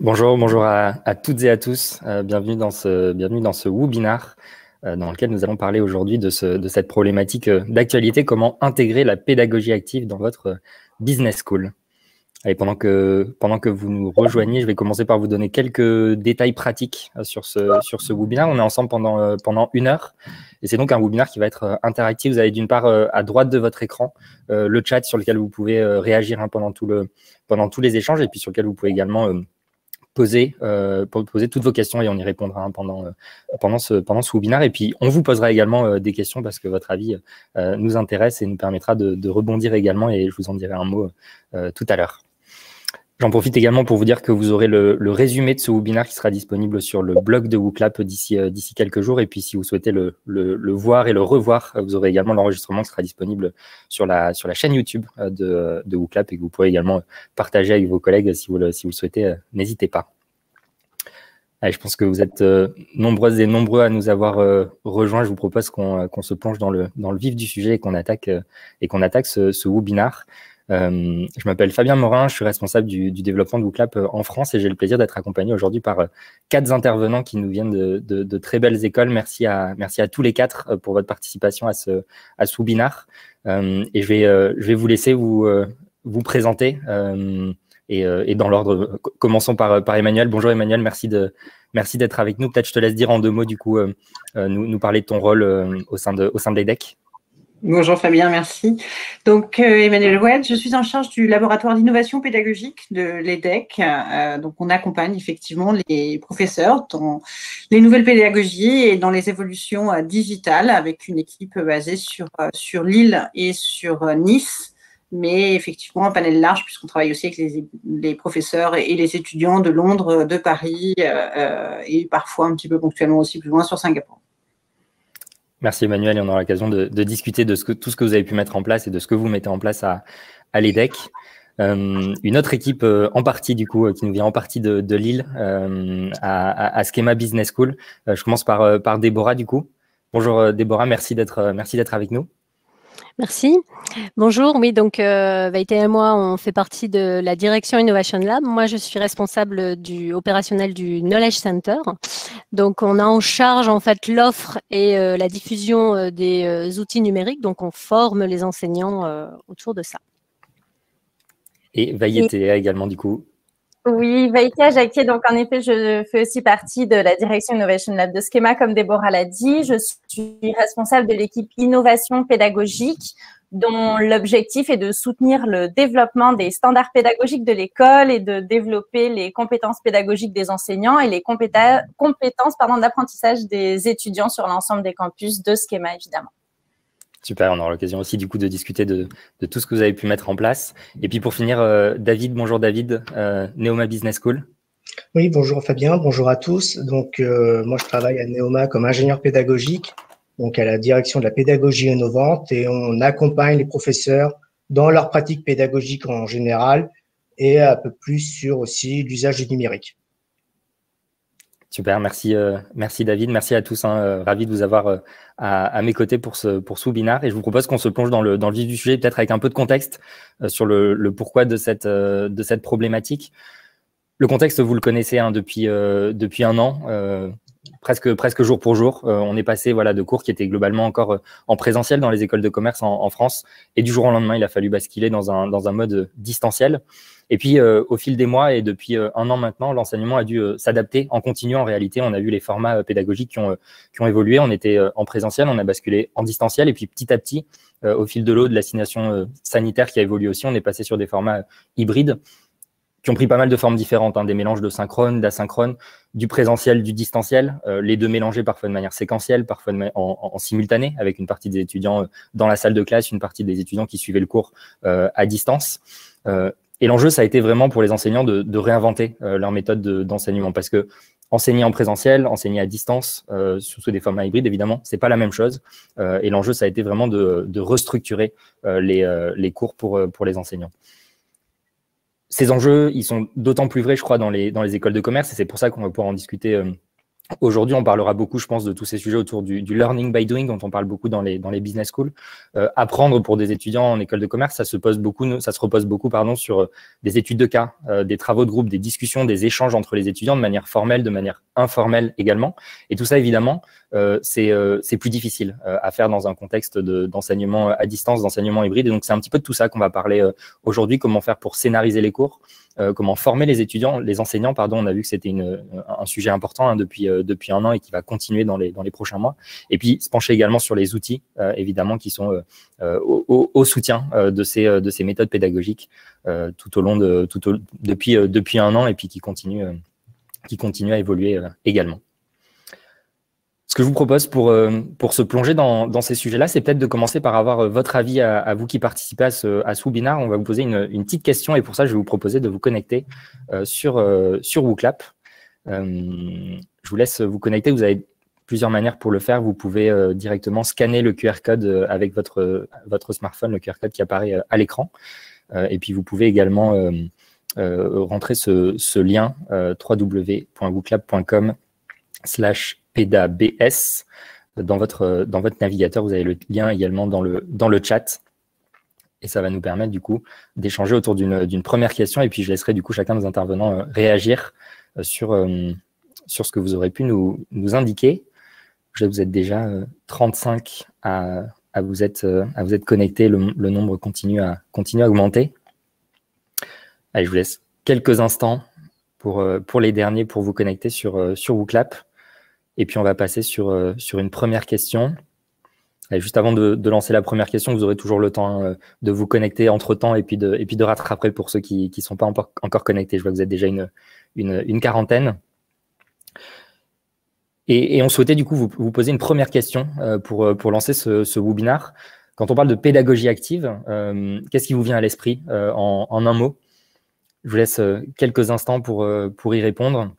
Bonjour à toutes et à tous. Bienvenue dans ce webinar dans lequel nous allons parler aujourd'hui de cette problématique d'actualité, comment intégrer la pédagogie active dans votre business school. Et pendant que vous nous rejoignez, je vais commencer par vous donner quelques détails pratiques sur ce webinaire. On est ensemble pendant 1 heure. Et c'est donc un webinaire qui va être interactif. Vous avez d'une part à droite de votre écran le chat sur lequel vous pouvez réagir pendant tous les échanges, et puis sur lequel vous pouvez également poser toutes vos questions, et on y répondra pendant ce webinaire. Et puis, on vous posera également des questions parce que votre avis nous intéresse et nous permettra de rebondir également, et je vous en dirai un mot tout à l'heure. J'en profite également pour vous dire que vous aurez le résumé de ce webinaire qui sera disponible sur le blog de WooClap d'ici quelques jours. Et puis, si vous souhaitez le voir et le revoir, vous aurez également l'enregistrement qui sera disponible sur la chaîne YouTube de WooClap, et que vous pourrez également partager avec vos collègues si vous le souhaitez. N'hésitez pas. Allez, je pense que vous êtes nombreuses et nombreux à nous avoir rejoints. Je vous propose qu'on se plonge dans le vif du sujet et qu'on attaque ce webinaire. Je m'appelle Fabien Morin, je suis responsable du développement de WooClap en France, et j'ai le plaisir d'être accompagné aujourd'hui par 4 intervenants qui nous viennent de très belles écoles. Merci à tous les 4 pour votre participation à ce webinaire. Et je vais vous laisser vous présenter et dans l'ordre. Commençons par Emmanuel. Bonjour Emmanuel, merci d'être avec nous. Peut-être je te laisse dire en 2 mots du coup, nous parler de ton rôle au sein de l'EDEC. Bonjour Fabien, merci. Donc Emmanuel Oued, je suis en charge du laboratoire d'innovation pédagogique de l'EDEC. Donc on accompagne effectivement les professeurs dans les nouvelles pédagogies et dans les évolutions digitales, avec une équipe basée sur Lille et sur Nice, mais effectivement un panel large puisqu'on travaille aussi avec les professeurs et les étudiants de Londres, de Paris et parfois un petit peu ponctuellement aussi plus loin sur Singapour. Merci Emmanuel, et on aura l'occasion de discuter de tout ce que vous avez pu mettre en place et de ce que vous mettez en place à l'EDEC. Une autre équipe en partie du coup qui nous vient en partie de Lille, à Schema Business School. Je commence par Déborah du coup. Bonjour Déborah, merci d'être avec nous. Merci. Bonjour, oui, donc Vaïté et moi, on fait partie de la direction Innovation Lab. Moi, je suis responsable opérationnel du Knowledge Center. Donc, on a en charge en fait l'offre et la diffusion des outils numériques. Donc, on forme les enseignants autour de ça. Et Vaïté également du coup. Oui, Vaïté Ajactier, donc en effet, je fais aussi partie de la direction Innovation Lab de Schema, comme Déborah l'a dit. Je suis responsable de l'équipe innovation pédagogique, dont l'objectif est de soutenir le développement des standards pédagogiques de l'école et de développer les compétences pédagogiques des enseignants et les compétences d'apprentissage des étudiants sur l'ensemble des campus de Schema, évidemment. Super, on aura l'occasion aussi du coup de discuter de tout ce que vous avez pu mettre en place. Et puis pour finir, David, bonjour David, Neoma Business School. Oui, bonjour Fabien, bonjour à tous. Donc moi je travaille à Neoma comme ingénieur pédagogique, donc à la direction de la pédagogie innovante, et on accompagne les professeurs dans leur pratique pédagogique en général et un peu plus sur aussi l'usage du numérique. Super, merci David, merci à tous, ravi de vous avoir à mes côtés pour ce webinaire, et je vous propose qu'on se plonge dans le vif du sujet, peut-être avec un peu de contexte sur le pourquoi de cette problématique. Le contexte, vous le connaissez depuis 1 an, presque jour pour jour. On est passé de cours qui étaient globalement encore en présentiel dans les écoles de commerce en France, et du jour au lendemain, il a fallu basculer dans un mode distanciel. Et puis, au fil des mois et depuis 1 an maintenant, l'enseignement a dû s'adapter en continu. En réalité, on a vu les formats pédagogiques qui ont évolué. On était en présentiel, on a basculé en distanciel. Et puis, petit à petit, au fil de l'eau, de l'assignation sanitaire qui a évolué aussi, on est passé sur des formats hybrides qui ont pris pas mal de formes différentes, des mélanges de synchrone, d'asynchrone, du présentiel, du distanciel, les deux mélangés parfois de manière séquentielle, parfois en simultané, avec une partie des étudiants dans la salle de classe, une partie des étudiants qui suivaient le cours à distance. Et l'enjeu, ça a été vraiment pour les enseignants de réinventer leur méthode d'enseignement, parce que enseigner en présentiel, enseigner à distance, sous des formats hybrides, évidemment, c'est pas la même chose. Et l'enjeu, ça a été vraiment de restructurer les cours pour les enseignants. Ces enjeux, ils sont d'autant plus vrais, je crois, dans les écoles de commerce, et c'est pour ça qu'on va pouvoir en discuter Aujourd'hui, on parlera beaucoup, je pense, de tous ces sujets autour du learning by doing, dont on parle beaucoup dans les business schools. Apprendre pour des étudiants en école de commerce, ça se repose beaucoup sur des études de cas, des travaux de groupe, des discussions, des échanges entre les étudiants de manière formelle, de manière informelle également. Et tout ça, évidemment, c'est plus difficile à faire dans un contexte d'enseignement à distance, d'enseignement hybride. Et donc, c'est un petit peu de tout ça qu'on va parler aujourd'hui, comment faire pour scénariser les cours, comment former les étudiants, les enseignants, pardon. On a vu que c'était un sujet important depuis un an et qui va continuer dans les prochains mois. Et puis, se pencher également sur les outils, évidemment, qui sont au soutien de ces méthodes pédagogiques depuis un an et puis qui continuent à évoluer également. Ce que je vous propose pour se plonger dans ces sujets-là, c'est peut-être de commencer par avoir votre avis à vous qui participez à ce webinaire. On va vous poser une petite question et pour ça, je vais vous proposer de vous connecter sur WooClap. Je vous laisse vous connecter. Vous avez plusieurs manières pour le faire. Vous pouvez directement scanner le QR code avec votre smartphone, le QR code qui apparaît à l'écran. Et puis, vous pouvez également rentrer ce lien www.wooclap.com/PEDABS dans votre navigateur. Vous avez le lien également dans le chat. Et ça va nous permettre du coup d'échanger autour d'une première question. Et puis, je laisserai du coup chacun des intervenants réagir sur ce que vous aurez pu nous indiquer. Vous êtes déjà 35 à vous être connectés. Le nombre continue à augmenter. Allez, je vous laisse quelques instants pour les derniers pour vous connecter sur WooClap. Et puis, on va passer sur une première question. Allez, juste avant de lancer la première question, vous aurez toujours le temps de vous connecter entre-temps et puis de rattraper pour ceux qui ne sont pas encore connectés. Je vois que vous êtes déjà une quarantaine. Et on souhaitait du coup vous poser une première question pour lancer ce webinaire. Quand on parle de pédagogie active, qu'est-ce qui vous vient à l'esprit en un mot? Je vous laisse quelques instants pour y répondre.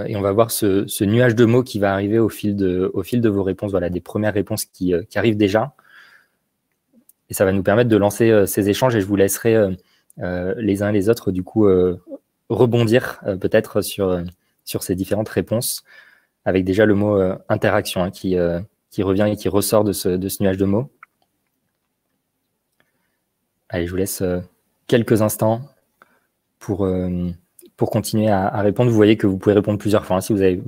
Et on va voir ce nuage de mots qui va arriver au fil de vos réponses. Voilà, des premières réponses qui arrivent déjà. Et ça va nous permettre de lancer ces échanges et je vous laisserai les uns et les autres du coup rebondir peut-être sur ces différentes réponses avec déjà le mot interaction qui revient et qui ressort de ce nuage de mots. Allez, je vous laisse quelques instants pour continuer à répondre. Vous voyez que vous pouvez répondre plusieurs fois si vous avez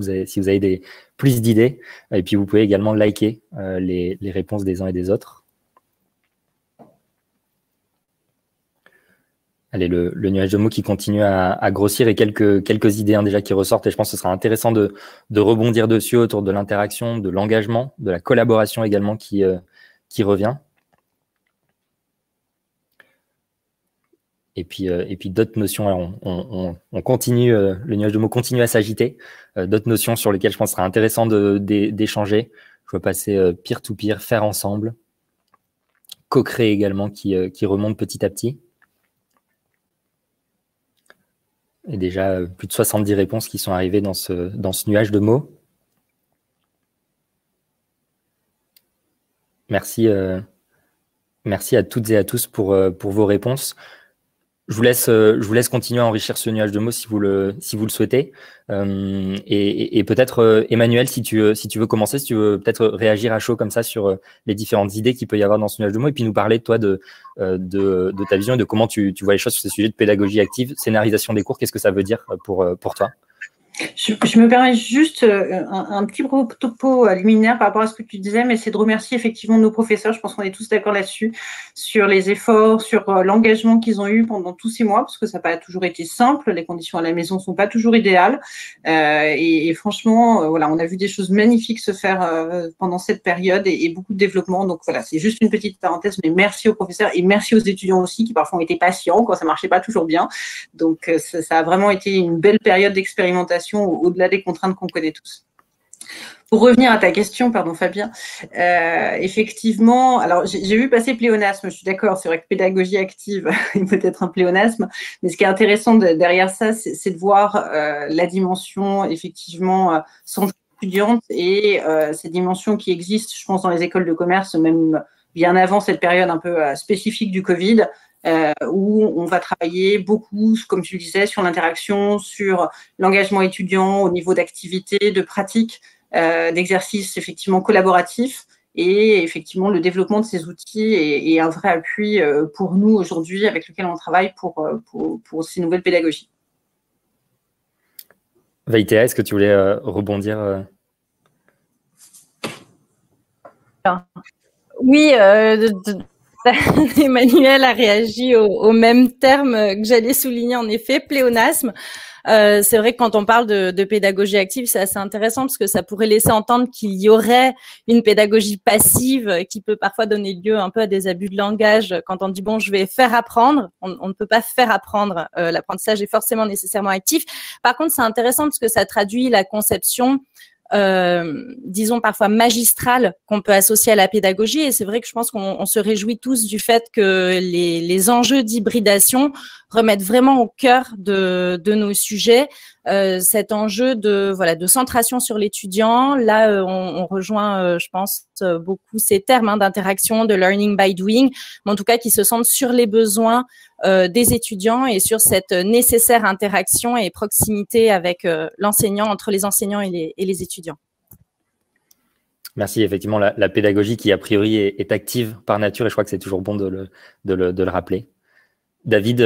plus d'idées. Et puis, vous pouvez également liker les réponses des uns et des autres. Allez, le nuage de mots qui continue à grossir et quelques idées déjà qui ressortent. Et je pense que ce sera intéressant de rebondir dessus autour de l'interaction, de l'engagement, de la collaboration également qui revient. Et puis d'autres notions, alors on continue, le nuage de mots continue à s'agiter. D'autres notions sur lesquelles je pense que ce sera intéressant d'échanger. Je vais passer peer-to-peer, faire ensemble, co-créer également qui remonte petit à petit. Et déjà plus de 70 réponses qui sont arrivées dans ce nuage de mots. Merci à toutes et à tous pour vos réponses. Je vous laisse continuer à enrichir ce nuage de mots si vous le souhaitez. Et peut-être, Emmanuel, si tu veux commencer, si tu veux peut-être réagir à chaud comme ça sur les différentes idées qu'il peut y avoir dans ce nuage de mots et puis nous parler, toi, de ta vision et de comment tu vois les choses sur ces sujets de pédagogie active, scénarisation des cours. Qu'est-ce que ça veut dire pour toi? Je me permets juste un petit topo liminaire par rapport à ce que tu disais, mais c'est de remercier effectivement nos professeurs. Je pense qu'on est tous d'accord là-dessus, sur les efforts, sur l'engagement qu'ils ont eu pendant tous ces mois, parce que ça n'a pas toujours été simple. Les conditions à la maison ne sont pas toujours idéales. Et franchement, voilà, on a vu des choses magnifiques se faire pendant cette période et beaucoup de développement. Donc voilà, c'est juste une petite parenthèse, mais merci aux professeurs et merci aux étudiants aussi qui parfois ont été patients quand ça ne marchait pas toujours bien. Donc ça a vraiment été une belle période d'expérimentation au-delà des contraintes qu'on connaît tous. Pour revenir à ta question, pardon Fabien, effectivement, alors j'ai vu passer pléonasme, je suis d'accord, c'est vrai que pédagogie active est peut-être un pléonasme, mais ce qui est intéressant derrière ça, c'est de voir la dimension effectivement santé étudiante et ces dimensions qui existent, je pense, dans les écoles de commerce, même bien avant cette période un peu spécifique du Covid, où on va travailler beaucoup, comme tu le disais, sur l'interaction, sur l'engagement étudiant au niveau d'activités, de pratiques, d'exercices effectivement collaboratifs. Et effectivement, le développement de ces outils est un vrai appui pour nous aujourd'hui, avec lequel on travaille pour ces nouvelles pédagogies. Vaitea, est-ce que tu voulais rebondir Oui, Emmanuel a réagi au même terme que j'allais souligner, en effet, pléonasme. C'est vrai que quand on parle de pédagogie active, c'est assez intéressant parce que ça pourrait laisser entendre qu'il y aurait une pédagogie passive qui peut parfois donner lieu un peu à des abus de langage. Quand on dit, bon, je vais faire apprendre, on ne peut pas faire apprendre. L'apprentissage est forcément nécessairement actif. Par contre, c'est intéressant parce que ça traduit la conception disons parfois magistrale qu'on peut associer à la pédagogie. Et c'est vrai que je pense qu'on se réjouit tous du fait que les enjeux d'hybridation remettent vraiment au cœur de nos sujets cet enjeu de centration sur l'étudiant. Là, on rejoint, je pense, beaucoup ces termes d'interaction, de learning by doing, mais en tout cas qui se centrent sur les besoins des étudiants et sur cette nécessaire interaction et proximité avec l'enseignant, entre les enseignants et les étudiants. Merci. Effectivement, la pédagogie qui, a priori, est active par nature, et je crois que c'est toujours bon de le rappeler. David,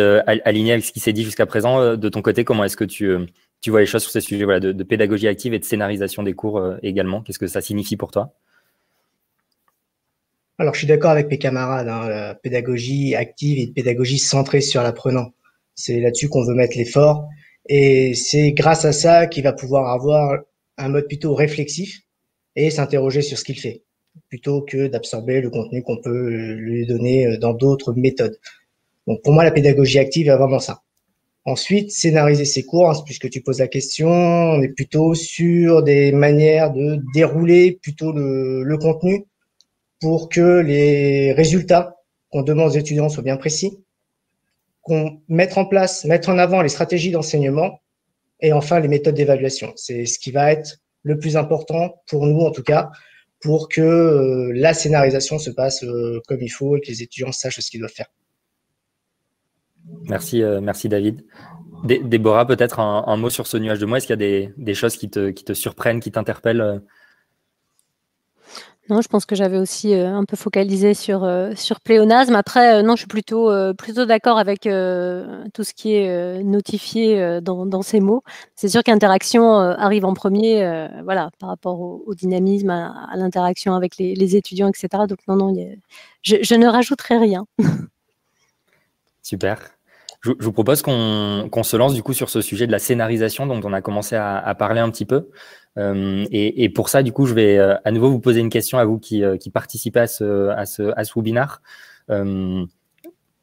aligné avec ce qui s'est dit jusqu'à présent, de ton côté, comment est-ce que tu vois les choses sur ces sujets de pédagogie active et de scénarisation des cours également? Qu'est-ce que ça signifie pour toi? Alors, je suis d'accord avec mes camarades, la pédagogie active et pédagogie centrée sur l'apprenant. C'est là-dessus qu'on veut mettre l'effort. Et c'est grâce à ça qu'il va pouvoir avoir un mode plutôt réflexif et s'interroger sur ce qu'il fait, plutôt que d'absorber le contenu qu'on peut lui donner dans d'autres méthodes. Donc, pour moi, la pédagogie active est vraiment ça. Ensuite, scénariser ses cours, puisque tu poses la question, on est plutôt sur des manières de dérouler plutôt le contenu pour que les résultats qu'on demande aux étudiants soient bien précis, qu'on mette en avant les stratégies d'enseignement et enfin les méthodes d'évaluation. C'est ce qui va être le plus important pour nous, en tout cas, pour que la scénarisation se passe comme il faut et que les étudiants sachent ce qu'ils doivent faire. Merci, merci David. Déborah, peut-être un mot sur ce nuage de mots. Est-ce qu'il y a des choses qui te surprennent, qui t'interpellent? Non, je pense que j'avais aussi un peu focalisé sur pléonasme. Après, non, je suis plutôt d'accord avec tout ce qui est notifié dans ces mots. C'est sûr qu'interaction arrive en premier, voilà, par rapport au dynamisme, à l'interaction avec les étudiants, etc. Donc non, je ne rajouterai rien. Super. Je vous propose qu'on se lance du coup sur ce sujet de la scénarisation dont on a commencé à parler un petit peu. Et pour ça, du coup, je vais à nouveau vous poser une question à vous qui participez à ce webinaire.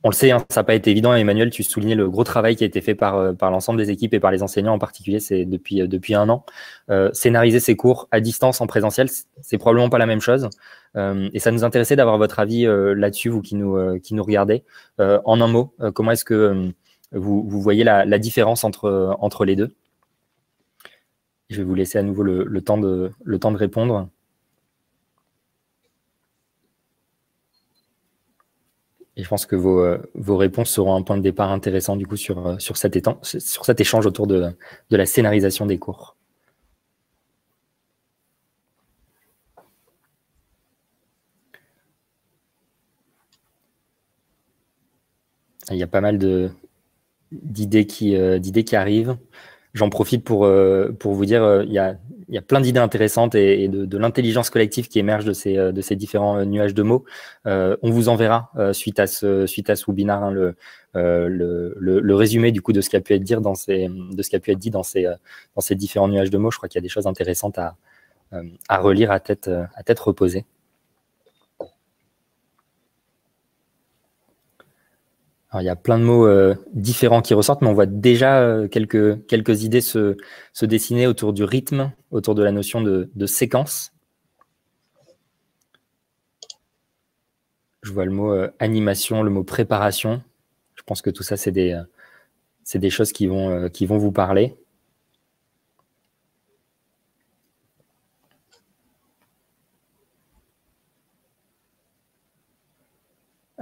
On le sait, ça n'a pas été évident. Emmanuel, tu soulignais le gros travail qui a été fait par l'ensemble des équipes et par les enseignants en particulier, c'est depuis un an. Scénariser ces cours à distance, en présentiel, c'est probablement pas la même chose. Et ça nous intéressait d'avoir votre avis là-dessus, vous qui nous regardez. En un mot, comment est-ce que vous voyez la différence entre les deux? Je vais vous laisser à nouveau le temps de répondre. Et je pense que vos réponses seront un point de départ intéressant du coup sur cet échange autour de la scénarisation des cours. Il y a pas mal d'idées qui arrivent. J'en profite pour vous dire, il y a plein d'idées intéressantes et de l'intelligence collective qui émerge de ces différents nuages de mots. On vous enverra suite à ce webinaire le résumé du coup de ce qui a pu être dit dans ces différents nuages de mots. Je crois qu'il y a des choses intéressantes à relire à tête reposée. Alors, il y a plein de mots différents qui ressortent, mais on voit déjà quelques idées se dessiner autour du rythme, autour de la notion de séquence. Je vois le mot animation, le mot préparation. Je pense que tout ça, c'est des choses qui vont vous parler.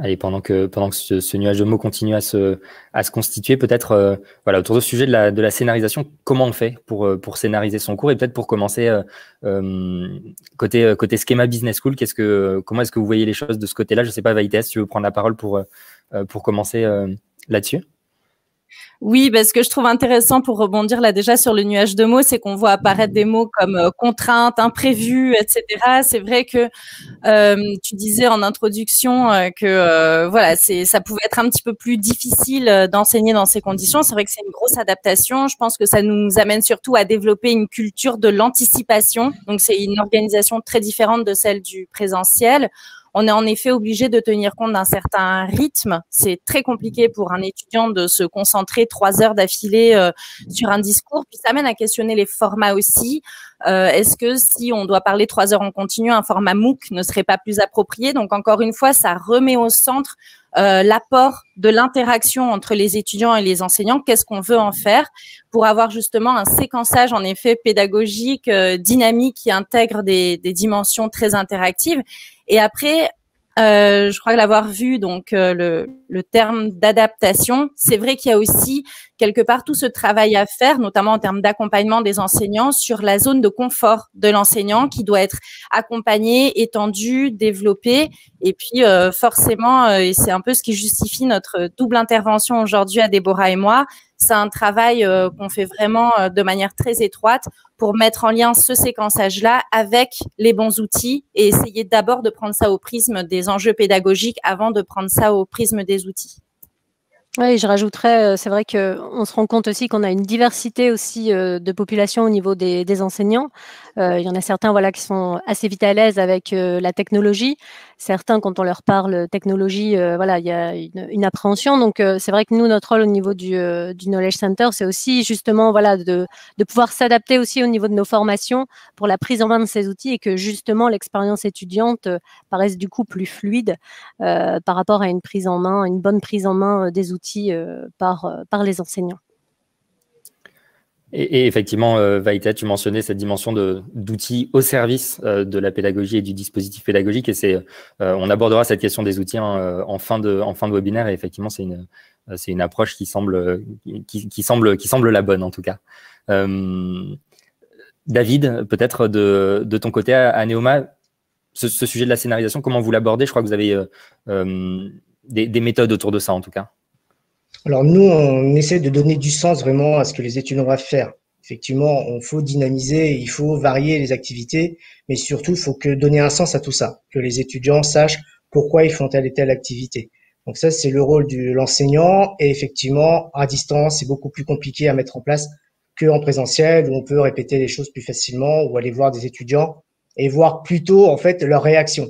Allez, pendant que ce nuage de mots continue à se constituer, peut-être voilà, autour de ce sujet de la scénarisation, comment on fait pour scénariser son cours, et peut-être pour commencer côté Schema Business School, comment est-ce que vous voyez les choses de ce côté-là? Je ne sais pas, Vaïté, si tu veux prendre la parole pour commencer là-dessus. Oui, ce que je trouve intéressant pour rebondir là déjà sur le nuage de mots, c'est qu'on voit apparaître des mots comme contrainte, imprévu, etc. C'est vrai que tu disais en introduction que voilà, ça pouvait être un petit peu plus difficile d'enseigner dans ces conditions. C'est vrai que c'est une grosse adaptation. Je pense que ça nous amène surtout à développer une culture de l'anticipation. Donc c'est une organisation très différente de celle du présentiel. On est en effet obligé de tenir compte d'un certain rythme. C'est très compliqué pour un étudiant de se concentrer 3 heures d'affilée sur un discours. Puis ça amène à questionner les formats aussi. Est-ce que si on doit parler 3 heures en continu, un format MOOC ne serait pas plus approprié? Donc encore une fois, ça remet au centre l'apport de l'interaction entre les étudiants et les enseignants. Qu'est-ce qu'on veut en faire pour avoir justement un séquençage en effet pédagogique, dynamique, qui intègre des dimensions très interactives. Et après, je crois l'avoir vu, donc le terme d'adaptation, c'est vrai qu'il y a aussi quelque part tout ce travail à faire, notamment en termes d'accompagnement des enseignants sur la zone de confort de l'enseignant qui doit être accompagné, étendu, développé. Et puis forcément, et c'est un peu ce qui justifie notre double intervention aujourd'hui à Déborah et moi, c'est un travail qu'on fait vraiment de manière très étroite pour mettre en lien ce séquençage-là avec les bons outils et essayer d'abord de prendre ça au prisme des enjeux pédagogiques avant de prendre ça au prisme des outils. Oui, je rajouterais, c'est vrai qu'on se rend compte aussi qu'on a une diversité aussi de population au niveau des enseignants. Il y en a certains voilà, qui sont assez vite à l'aise avec la technologie. Certains, quand on leur parle technologie, voilà, il y a une appréhension. Donc, c'est vrai que nous, notre rôle au niveau du Knowledge Center, c'est aussi justement voilà, de pouvoir s'adapter aussi au niveau de nos formations pour la prise en main de ces outils et que justement l'expérience étudiante paraisse du coup plus fluide par rapport à une prise en main, une bonne prise en main des outils par les enseignants. Et effectivement, Vaïta, tu mentionnais cette dimension d'outils au service de la pédagogie et du dispositif pédagogique. Et on abordera cette question des outils en fin de webinaire. Et effectivement, c'est une approche qui semble la bonne en tout cas. David, peut-être de ton côté à Neoma, ce sujet de la scénarisation, comment vous l'abordez? Je crois que vous avez des méthodes autour de ça en tout cas. Alors nous, on essaie de donner du sens vraiment à ce que les étudiants doivent faire. Effectivement, il faut dynamiser, il faut varier les activités, mais surtout, il faut donner un sens à tout ça, que les étudiants sachent pourquoi ils font telle et telle activité. Donc ça, c'est le rôle de l'enseignant. Et effectivement, à distance, c'est beaucoup plus compliqué à mettre en place qu'en présentiel, où on peut répéter les choses plus facilement ou aller voir des étudiants et voir plutôt en fait leur réaction.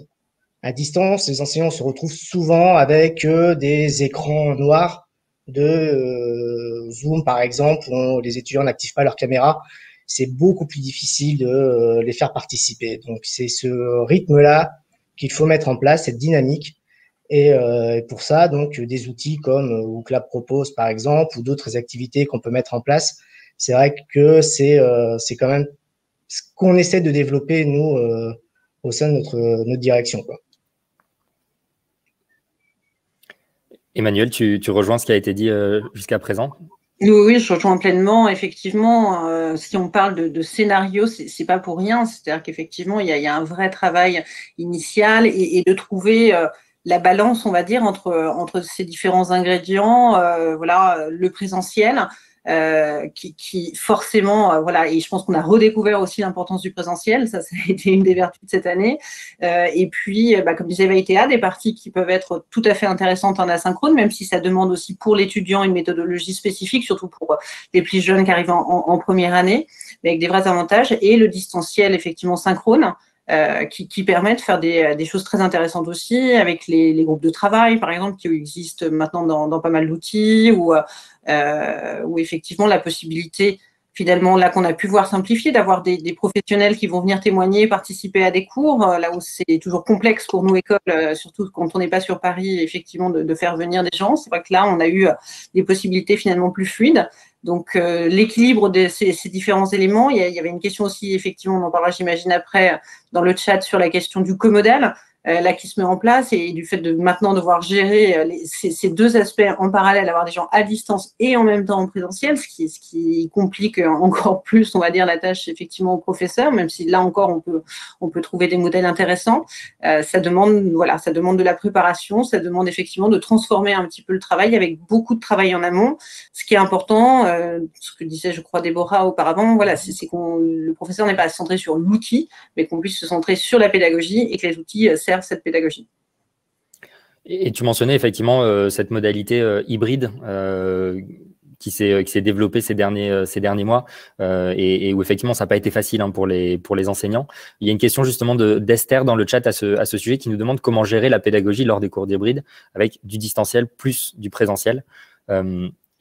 À distance, les enseignants se retrouvent souvent avec des écrans noirs de Zoom, par exemple, où les étudiants n'activent pas leur caméra. C'est beaucoup plus difficile de les faire participer. Donc, c'est ce rythme-là qu'il faut mettre en place, cette dynamique. Et pour ça, donc, des outils comme WooClap propose, par exemple, ou d'autres activités qu'on peut mettre en place, c'est vrai que c'est quand même ce qu'on essaie de développer, nous, au sein de notre direction, quoi. Emmanuel, tu rejoins ce qui a été dit jusqu'à présent? Oui, je rejoins pleinement. Effectivement, si on parle de scénario, c'est pas pour rien. C'est-à-dire qu'effectivement, il y a un vrai travail initial et de trouver la balance, on va dire, entre ces différents ingrédients. Voilà, le présentiel. Qui forcément, voilà, et je pense qu'on a redécouvert aussi l'importance du présentiel, ça a été une des vertus de cette année. Et puis, comme disait Vaïtéa, des parties qui peuvent être tout à fait intéressantes en asynchrone, même si ça demande aussi pour l'étudiant une méthodologie spécifique, surtout pour les plus jeunes qui arrivent en première année, mais avec des vrais avantages, et le distanciel effectivement synchrone. Qui permet de faire des choses très intéressantes aussi avec les groupes de travail, par exemple, qui existent maintenant dans pas mal d'outils, ou effectivement la possibilité, finalement, là qu'on a pu voir simplifier, d'avoir des professionnels qui vont venir témoigner, participer à des cours, là où c'est toujours complexe pour nous, écoles, surtout quand on n'est pas sur Paris, effectivement, de faire venir des gens. C'est vrai que là, on a eu des possibilités finalement plus fluides. Donc, l'équilibre de ces différents éléments, il y avait une question aussi, effectivement, on en parlera, j'imagine, après, dans le chat sur la question du co-modèle. là qui se met en place et du fait de maintenant devoir gérer ces deux aspects en parallèle, avoir des gens à distance et en même temps en présentiel, ce qui complique encore plus, on va dire, la tâche effectivement aux professeurs, même si là encore on peut trouver des modèles intéressants. Ça demande de la préparation, ça demande effectivement de transformer un petit peu le travail avec beaucoup de travail en amont. Ce qui est important, ce que disait je crois Déborah auparavant, voilà, c'est que le professeur n'est pas centré sur l'outil, mais qu'on puisse se centrer sur la pédagogie et que les outils servent cette pédagogie. Et tu mentionnais effectivement cette modalité hybride qui s'est développée ces derniers mois et où effectivement ça n'a pas été facile pour les enseignants. Il y a une question justement d'Esther dans le chat à ce sujet qui nous demande comment gérer la pédagogie lors des cours d'hybride avec du distanciel plus du présentiel.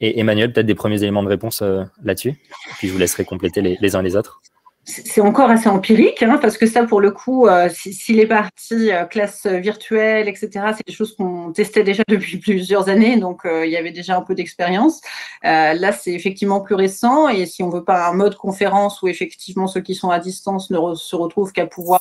Et Emmanuel, peut-être des premiers éléments de réponse là-dessus, puis je vous laisserai compléter les uns les autres. C'est encore assez empirique, parce que ça, pour le coup, si les parties classe virtuelle, etc., c'est des choses qu'on testait déjà depuis plusieurs années, donc il y avait déjà un peu d'expérience. Là, c'est effectivement plus récent, et si on veut pas un mode conférence où effectivement ceux qui sont à distance ne se retrouvent qu'à pouvoir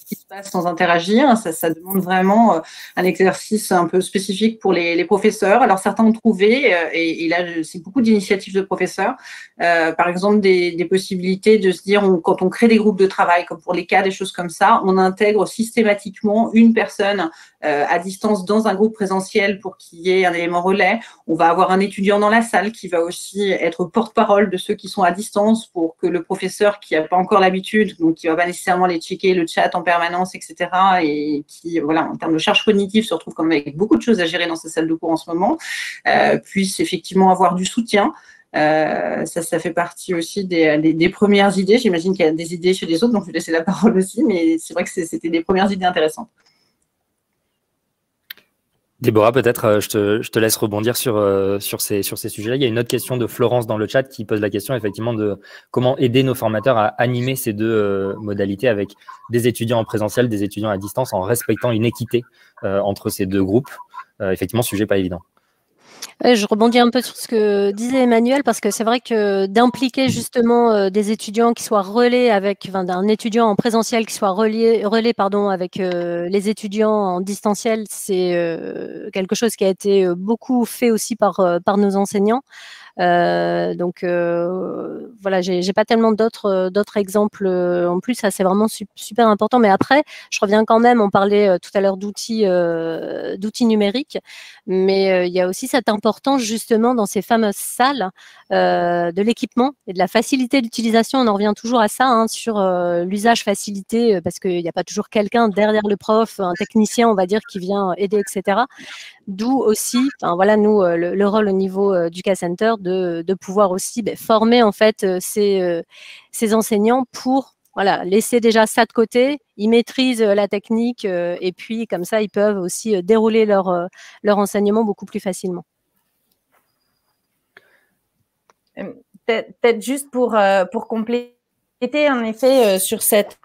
qui se passe sans interagir, ça demande vraiment un exercice un peu spécifique pour les professeurs. Alors certains ont trouvé, et là c'est beaucoup d'initiatives de professeurs, par exemple des possibilités de se dire, quand on crée des groupes de travail, comme pour les cas, des choses comme ça, on intègre systématiquement une personne à distance dans un groupe présentiel pour qu'il y ait un élément relais. On va avoir un étudiant dans la salle qui va aussi être porte-parole de ceux qui sont à distance pour que le professeur qui n'a pas encore l'habitude, donc qui ne va pas nécessairement les checker le chat en permanence, etc., et qui, voilà, en termes de charge cognitive, se retrouve quand même avec beaucoup de choses à gérer dans ces salles de cours en ce moment, puisse effectivement avoir du soutien. Ça fait partie aussi des premières idées. J'imagine qu'il y a des idées chez les autres, donc je vais laisser la parole aussi, mais c'est vrai que c'était des premières idées intéressantes. Déborah, peut-être, je te laisse rebondir sur ces sujets-là. Il y a une autre question de Florence dans le chat qui pose la question effectivement de comment aider nos formateurs à animer ces deux modalités avec des étudiants en présentiel, des étudiants à distance, en respectant une équité entre ces deux groupes. Effectivement, sujet pas évident. Je rebondis un peu sur ce que disait Emmanuel, parce que c'est vrai que d'impliquer justement des étudiants qui soient relais d'un étudiant en présentiel qui soit relais avec les étudiants en distanciel, c'est quelque chose qui a été beaucoup fait aussi par nos enseignants. Donc voilà, j'ai pas tellement d'autres exemples en plus. Ça, c'est vraiment super important. Mais après, je reviens quand même. On parlait tout à l'heure d'outils numériques, mais il y a aussi cette importance justement dans ces fameuses salles de l'équipement et de la facilité d'utilisation. On en revient toujours à ça, sur l'usage facilité, parce qu'il n'y a pas toujours quelqu'un derrière le prof, un technicien, on va dire, qui vient aider, etc. D'où aussi, voilà, nous, le rôle au niveau du K-Center de pouvoir aussi former en fait ces enseignants pour laisser déjà ça de côté. Ils maîtrisent la technique et puis comme ça, ils peuvent aussi dérouler leur enseignement beaucoup plus facilement. Peut-être juste pour compléter, en effet, sur cette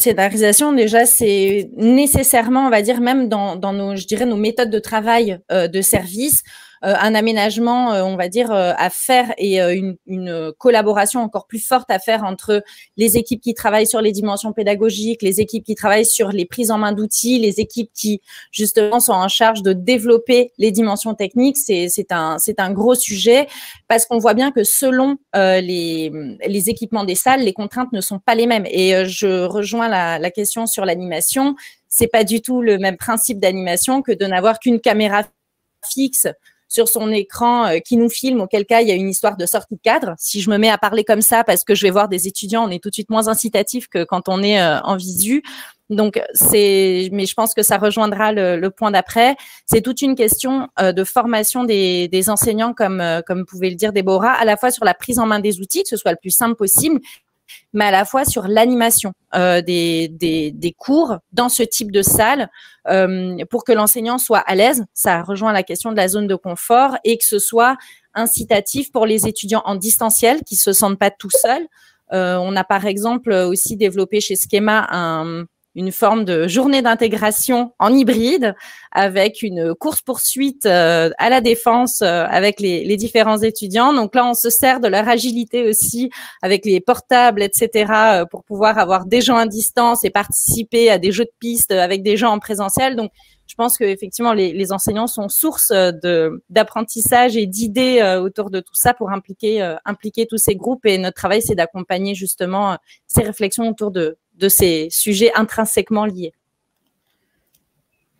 scénarisation, déjà, c'est nécessairement, on va dire, même dans nos méthodes de travail de service, un aménagement, on va dire, à faire et une collaboration encore plus forte à faire entre les équipes qui travaillent sur les dimensions pédagogiques, les équipes qui travaillent sur les prises en main d'outils, les équipes qui, justement, sont en charge de développer les dimensions techniques. C'est un gros sujet parce qu'on voit bien que selon les équipements des salles, les contraintes ne sont pas les mêmes. Et je rejoins la question sur l'animation. C'est pas du tout le même principe d'animation que de n'avoir qu'une caméra fixe sur son écran qui nous filme, auquel cas il y a une histoire de sortie de cadre. Si je me mets à parler comme ça parce que je vais voir des étudiants, on est tout de suite moins incitatif que quand on est en visu. Donc, mais je pense que ça rejoindra le point d'après. C'est toute une question de formation des enseignants, comme pouvait le dire Déborah, à la fois sur la prise en main des outils, que ce soit le plus simple possible, mais à la fois sur l'animation des cours dans ce type de salle pour que l'enseignant soit à l'aise. Ça rejoint la question de la zone de confort et que ce soit incitatif pour les étudiants en distanciel qui se sentent pas tout seuls. On a par exemple aussi développé chez Schema une forme de journée d'intégration en hybride avec une course-poursuite à la défense avec les différents étudiants. Donc là, on se sert de leur agilité aussi avec les portables, etc., pour pouvoir avoir des gens à distance et participer à des jeux de piste avec des gens en présentiel. Donc, je pense qu'effectivement, les enseignants sont source d'apprentissage et d'idées autour de tout ça pour impliquer tous ces groupes. Et notre travail, c'est d'accompagner justement ces réflexions autour de ces sujets intrinsèquement liés.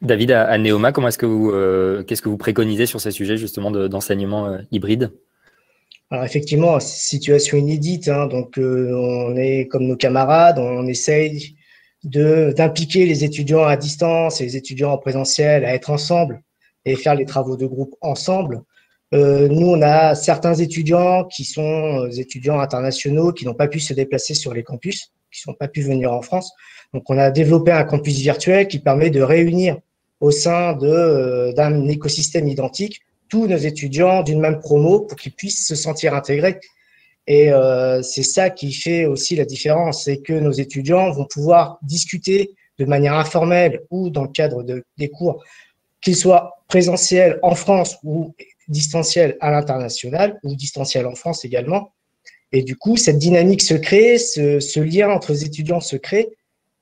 David, à Neoma, qu'est-ce que vous préconisez sur ces sujets justement d'enseignement hybride? Alors effectivement, situation inédite, hein, donc on est comme nos camarades, on essaye d'impliquer les étudiants à distance et les étudiants en présentiel à être ensemble et faire les travaux de groupe ensemble. Nous, on a certains étudiants qui sont étudiants internationaux qui n'ont pas pu se déplacer sur les campus, qui n'ont pas pu venir en France. Donc, on a développé un campus virtuel qui permet de réunir au sein d'un écosystème identique tous nos étudiants d'une même promo pour qu'ils puissent se sentir intégrés. Et c'est ça qui fait aussi la différence, c'est que nos étudiants vont pouvoir discuter de manière informelle ou dans le cadre des cours, qu'ils soient présentiels en France ou distanciels à l'international ou distanciels en France également. Et du coup, cette dynamique se crée, ce lien entre les étudiants se crée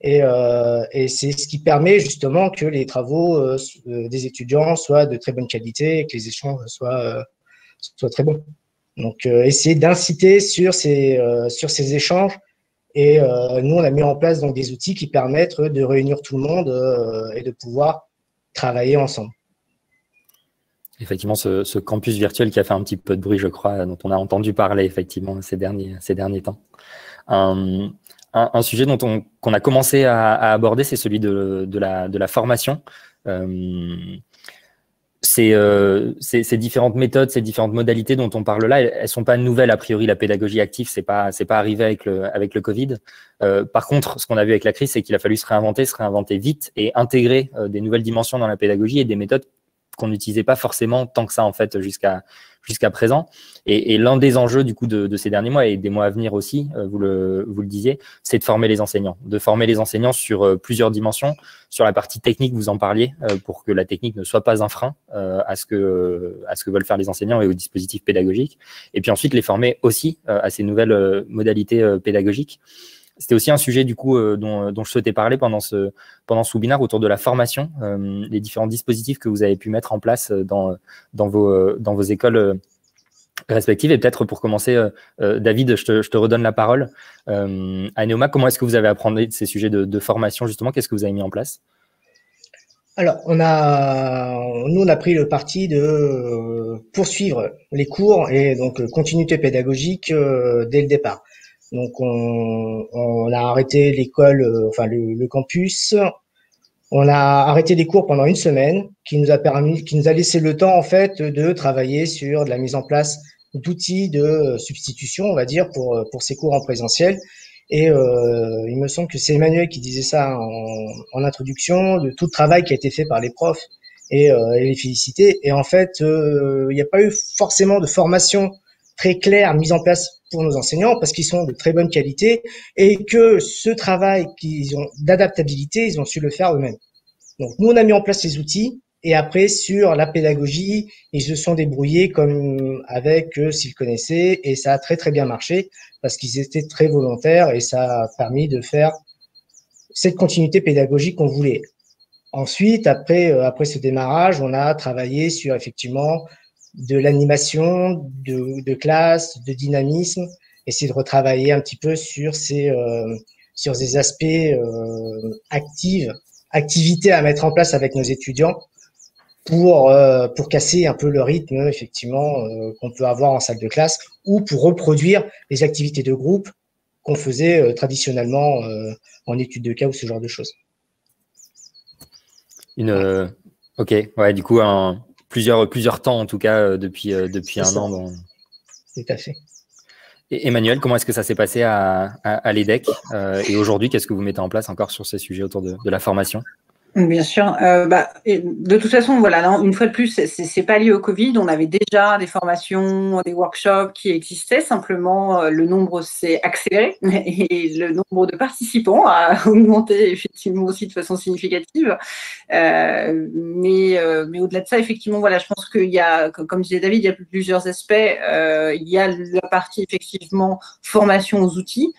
et c'est ce qui permet justement que les travaux des étudiants soient de très bonne qualité et que les échanges soient très bons. Donc, essayer d'inciter sur ces échanges. Et nous, on a mis en place donc, des outils qui permettent de réunir tout le monde et de pouvoir travailler ensemble. Effectivement, ce campus virtuel qui a fait un petit peu de bruit, je crois, dont on a entendu parler effectivement ces derniers temps. Un sujet qu'on a commencé à aborder, c'est celui de la formation. Ces différentes méthodes, ces différentes modalités dont on parle là, elles sont pas nouvelles a priori. La pédagogie active, c'est pas arrivé avec le Covid. Par contre, ce qu'on a vu avec la crise, c'est qu'il a fallu se réinventer vite et intégrer des nouvelles dimensions dans la pédagogie et des méthodes qu'on n'utilisait pas forcément tant que ça en fait jusqu'à présent. Et l'un des enjeux du coup de ces derniers mois et des mois à venir aussi, vous le disiez, c'est de former les enseignants, sur plusieurs dimensions, sur la partie technique, vous en parliez, pour que la technique ne soit pas un frein à ce que veulent faire les enseignants et aux dispositifs pédagogiques. Et puis ensuite les former aussi à ces nouvelles modalités pédagogiques. C'était aussi un sujet du coup dont je souhaitais parler pendant ce webinaire autour de la formation, les différents dispositifs que vous avez pu mettre en place dans vos écoles respectives. Et peut-être pour commencer, David, je te redonne la parole. À Neoma, comment est-ce que vous avez appris ces sujets de formation justement? Qu'est-ce que vous avez mis en place? Alors, nous, on a pris le parti de poursuivre les cours et donc continuité pédagogique dès le départ. Donc, on a arrêté l'école, le campus. On a arrêté les cours pendant une semaine, qui nous a laissé le temps, en fait, de travailler sur de la mise en place d'outils de substitution, on va dire, pour ces cours en présentiel. Et il me semble que c'est Emmanuel qui disait ça en introduction, de tout le travail qui a été fait par les profs et les féliciter. Et en fait, il n'y a pas eu forcément de formation très claire mise en place pour nos enseignants parce qu'ils sont de très bonne qualité et que ce travail qu'ils ont d'adaptabilité, ils ont su le faire eux-mêmes. Donc, nous, on a mis en place ces outils et après, sur la pédagogie, ils se sont débrouillés comme avec s'ils connaissaient et ça a très, très bien marché parce qu'ils étaient très volontaires et ça a permis de faire cette continuité pédagogique qu'on voulait. Ensuite, après ce démarrage, on a travaillé sur effectivement de l'animation, de classe, de dynamisme, essayer de retravailler un petit peu sur ces aspects activités à mettre en place avec nos étudiants pour casser un peu le rythme effectivement qu'on peut avoir en salle de classe ou pour reproduire les activités de groupe qu'on faisait traditionnellement en études de cas ou ce genre de choses. Ok, ouais, du coup plusieurs temps en tout cas depuis un an. Tout à fait. Et Emmanuel, comment est-ce que ça s'est passé à l'EDEC et aujourd'hui, qu'est-ce que vous mettez en place encore sur ces sujets autour de la formation? Bien sûr. De toute façon, voilà, là, une fois de plus, c'est pas lié au Covid. On avait déjà des formations, des workshops qui existaient. Simplement, le nombre s'est accéléré et le nombre de participants a augmenté effectivement aussi de façon significative. Mais au-delà de ça, effectivement, voilà, je pense qu'il y a, comme disait David, il y a plusieurs aspects. Il y a la partie effectivement formation aux outils.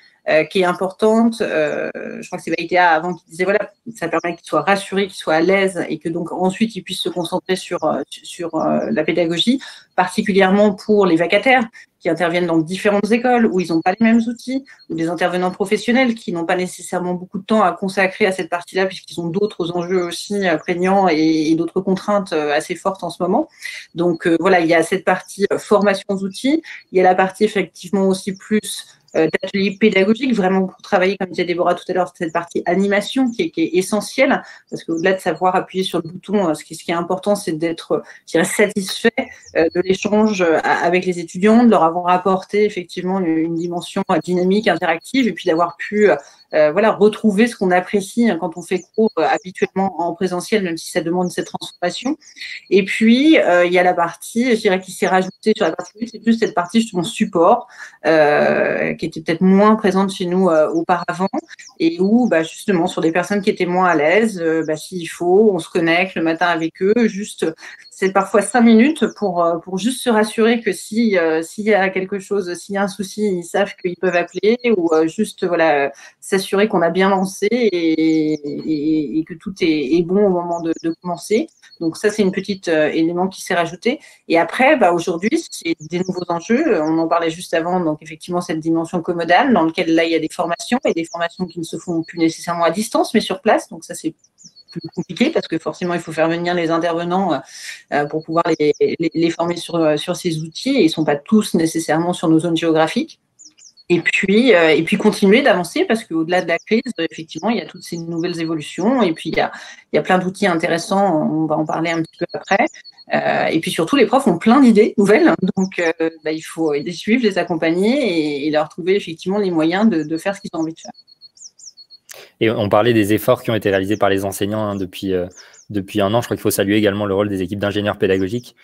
Qui est importante. Je crois que c'est Vaitea avant qui disait voilà, ça permet qu'il soit rassuré, qu'il soit à l'aise et que donc ensuite il puisse se concentrer sur la pédagogie, particulièrement pour les vacataires qui interviennent dans différentes écoles où ils n'ont pas les mêmes outils, ou des intervenants professionnels qui n'ont pas nécessairement beaucoup de temps à consacrer à cette partie-là puisqu'ils ont d'autres enjeux aussi prégnants et d'autres contraintes assez fortes en ce moment. Donc voilà, il y a cette partie formation aux outils, il y a la partie effectivement aussi plus d'ateliers pédagogiques, vraiment pour travailler, comme disait Déborah tout à l'heure, cette partie animation qui est essentielle, parce qu'au-delà de savoir appuyer sur le bouton, ce qui est important, c'est d'être, je dirais, satisfait de l'échange avec les étudiants, de leur avoir apporté effectivement une dimension dynamique, interactive, et puis d'avoir pu voilà, retrouver ce qu'on apprécie quand on fait cours habituellement en présentiel, même si ça demande cette transformation. Et puis, il y a la partie, je dirais, qui s'est rajoutée sur la partie 8, c'est plus cette partie justement support, qui était peut-être moins présente chez nous auparavant, et où justement sur des personnes qui étaient moins à l'aise, s'il faut, on se connecte le matin avec eux, juste c'est parfois 5 minutes pour juste se rassurer que s'il y a quelque chose, s'il y a un souci, ils savent qu'ils peuvent appeler, ou juste voilà, s'assurer qu'on a bien lancé et que tout est bon au moment de commencer. Donc ça, c'est une petite élément qui s'est rajouté. Et après, aujourd'hui, c'est des nouveaux enjeux. On en parlait juste avant, donc effectivement, cette dimension commodale dans laquelle là, il y a des formations, et des formations qui ne se font plus nécessairement à distance, mais sur place. Donc ça, c'est plus compliqué parce que forcément, il faut faire venir les intervenants pour pouvoir les former sur ces outils, et ils ne sont pas tous nécessairement sur nos zones géographiques. Et puis continuer d'avancer parce qu'au-delà de la crise, effectivement, il y a toutes ces nouvelles évolutions, et puis il y a plein d'outils intéressants, on va en parler un petit peu après. Et puis surtout, les profs ont plein d'idées nouvelles, donc il faut les suivre, les accompagner et leur trouver effectivement les moyens de faire ce qu'ils ont envie de faire. Et on parlait des efforts qui ont été réalisés par les enseignants depuis un an. Je crois qu'il faut saluer également le rôle des équipes d'ingénieurs pédagogiques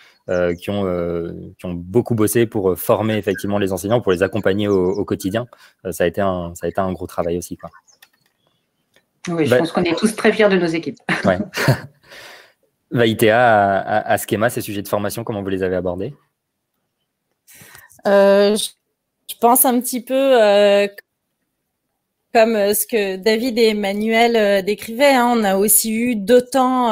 qui ont beaucoup bossé pour former effectivement les enseignants, pour les accompagner au quotidien. Ça a été un gros travail aussi, quoi. Oui, je pense qu'on est tous très fiers de nos équipes. Ouais. Vaitea, à Schema, ces sujets de formation, comment vous les avez abordés? Je pense un petit peu comme ce que David et Emmanuel décrivaient, hein. On a aussi eu deux temps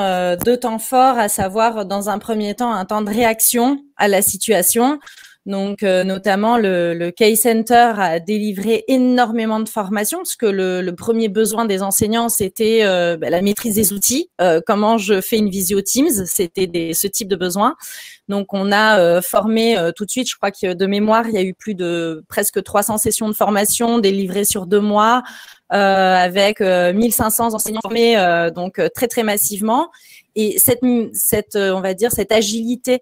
forts, à savoir dans un premier temps un temps de réaction à la situation. Donc, notamment, le Case Center a délivré énormément de formations parce que le premier besoin des enseignants, c'était la maîtrise des outils. Comment je fais une visio Teams, c'était ce type de besoin. Donc, on a formé tout de suite, je crois que de mémoire, il y a eu plus de presque 300 sessions de formation délivrées sur 2 mois avec 1500 enseignants formés, donc très, très massivement. Et on va dire, cette agilité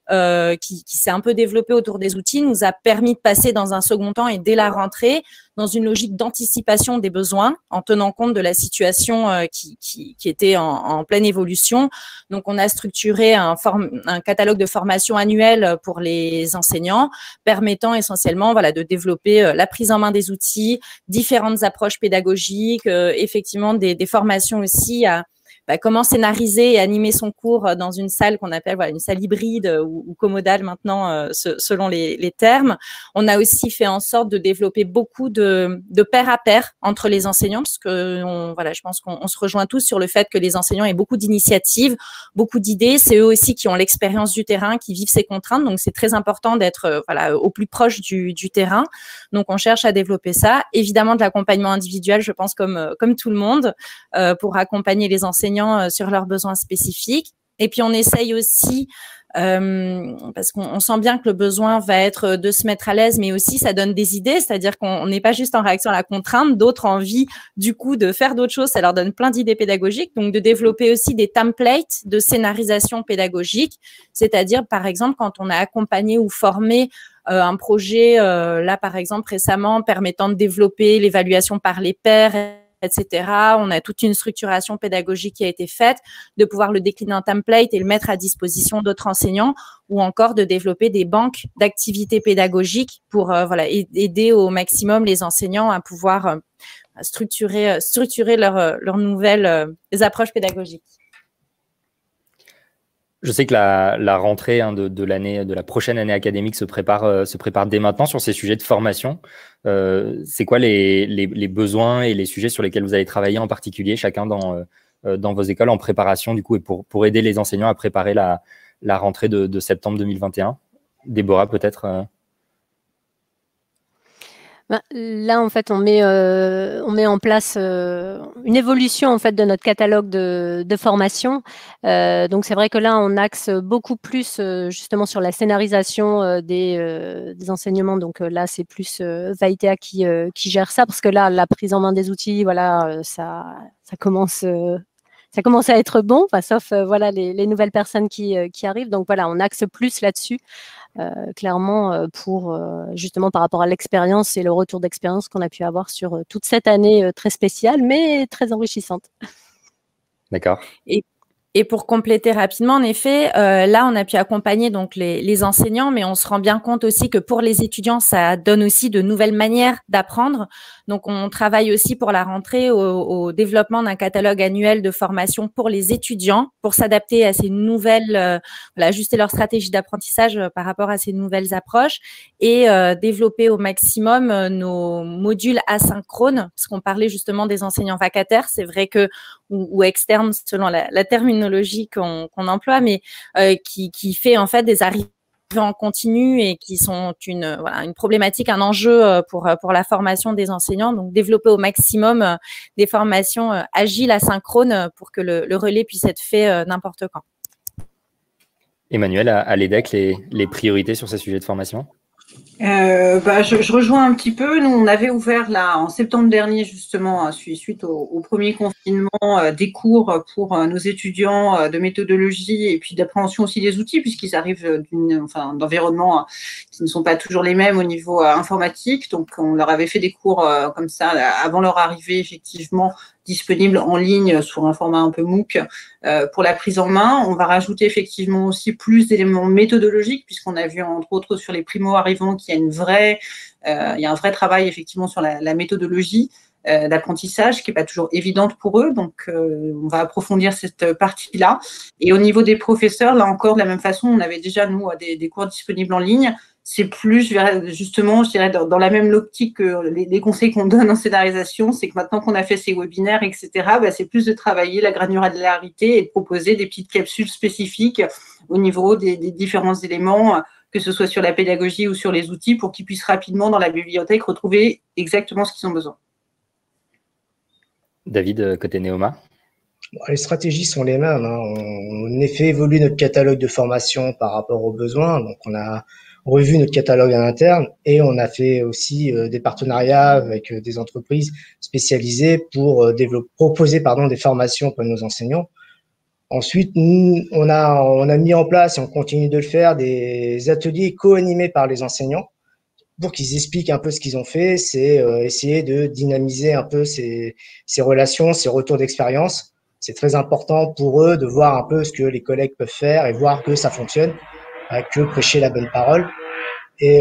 qui s'est un peu développée autour des outils nous a permis de passer dans un second temps et dès la rentrée dans une logique d'anticipation des besoins en tenant compte de la situation qui était en pleine évolution. Donc, on a structuré un catalogue de formation annuel pour les enseignants permettant essentiellement de développer la prise en main des outils, différentes approches pédagogiques, effectivement des formations aussi à comment scénariser et animer son cours dans une salle qu'on appelle une salle hybride ou commodale maintenant, selon les termes. On a aussi fait en sorte de développer beaucoup de pair à pair entre les enseignants parce que je pense qu'on se rejoint tous sur le fait que les enseignants aient beaucoup d'initiatives, beaucoup d'idées. C'est eux aussi qui ont l'expérience du terrain, qui vivent ces contraintes. Donc, c'est très important d'être au plus proche du terrain. Donc, on cherche à développer ça. Évidemment, de l'accompagnement individuel, je pense comme tout le monde, pour accompagner les enseignants sur leurs besoins spécifiques. Et puis, on essaye aussi, parce qu'on sent bien que le besoin va être de se mettre à l'aise, mais aussi ça donne des idées, c'est-à-dire qu'on n'est pas juste en réaction à la contrainte, d'autres envie du coup de faire d'autres choses, ça leur donne plein d'idées pédagogiques, donc de développer aussi des templates de scénarisation pédagogique, c'est-à-dire par exemple quand on a accompagné ou formé un projet, là par exemple récemment, permettant de développer l'évaluation par les pairs, etc. On a toute une structuration pédagogique qui a été faite, de pouvoir le décliner en template et le mettre à disposition d'autres enseignants, ou encore de développer des banques d'activités pédagogiques pour aider au maximum les enseignants à pouvoir structurer leurs nouvelles approches pédagogiques. Je sais que la rentrée de la prochaine année académique se prépare dès maintenant sur ces sujets de formation. C'est quoi les besoins et les sujets sur lesquels vous allez travailler en particulier, chacun dans vos écoles en préparation, du coup, et pour aider les enseignants à préparer la rentrée de septembre 2021? Déborah, peut-être Là, en fait, on met en place une évolution en fait de notre catalogue de formation. Donc, c'est vrai que là, on axe beaucoup plus justement sur la scénarisation des enseignements. Donc là, c'est plus Vaitea qui gère ça, parce que là, la prise en main des outils, voilà, ça commence. Ça commence à être bon, sauf voilà les nouvelles personnes qui arrivent. Donc voilà, on axe plus là-dessus. Clairement pour justement par rapport à l'expérience et le retour d'expérience qu'on a pu avoir sur toute cette année très spéciale mais très enrichissante. D'accord. Et pour compléter rapidement, en effet, là, on a pu accompagner donc les enseignants, mais on se rend bien compte aussi que pour les étudiants, ça donne aussi de nouvelles manières d'apprendre. Donc, on travaille aussi pour la rentrée au développement d'un catalogue annuel de formation pour les étudiants, pour s'adapter à ces nouvelles, ajuster leur stratégie d'apprentissage par rapport à ces nouvelles approches et développer au maximum nos modules asynchrones, parce qu'on parlait justement des enseignants vacataires. C'est vrai que ou externes selon la terminologie qu'on emploie, mais qui fait en fait des arrivées en continu et qui sont une problématique, un enjeu pour la formation des enseignants. Donc, développer au maximum des formations agiles, asynchrones pour que le relais puisse être fait n'importe quand. Emmanuel, à l'EDEC, les priorités sur ces sujets de formation? Je rejoins un petit peu. Nous, on avait ouvert là en septembre dernier, justement, suite au premier confinement, des cours pour nos étudiants de méthodologie et puis d'appréhension aussi des outils, puisqu'ils arrivent d'environnements qui ne sont pas toujours les mêmes au niveau informatique. Donc, on leur avait fait des cours comme ça avant leur arrivée, effectivement, disponibles en ligne sur un format un peu MOOC pour la prise en main. On va rajouter effectivement aussi plus d'éléments méthodologiques, puisqu'on a vu entre autres sur les primo-arrivants qu'il y a il y a un vrai travail effectivement sur la méthodologie d'apprentissage qui n'est pas toujours évidente pour eux. Donc, on va approfondir cette partie-là. Et au niveau des professeurs, là encore, de la même façon, on avait déjà, nous, des cours disponibles en ligne. C'est plus, justement, je dirais, dans la même optique que les conseils qu'on donne en scénarisation, c'est que maintenant qu'on a fait ces webinaires, etc., c'est plus de travailler la granularité et de proposer des petites capsules spécifiques au niveau des différents éléments, que ce soit sur la pédagogie ou sur les outils, pour qu'ils puissent rapidement, dans la bibliothèque, retrouver exactement ce qu'ils ont besoin. David, côté Neoma? Les stratégies sont les mêmes. On a fait évoluer notre catalogue de formation par rapport aux besoins. Donc, on a revu notre catalogue à l'interne et on a fait aussi des partenariats avec des entreprises spécialisées pour proposer des formations pour nos enseignants. Ensuite, nous, on a mis en place, et on continue de le faire, des ateliers co-animés par les enseignants pour qu'ils expliquent un peu ce qu'ils ont fait. C'est essayer de dynamiser un peu ces relations, ces retours d'expérience. C'est très important pour eux de voir un peu ce que les collègues peuvent faire et voir que ça fonctionne, que prêcher la bonne parole. Et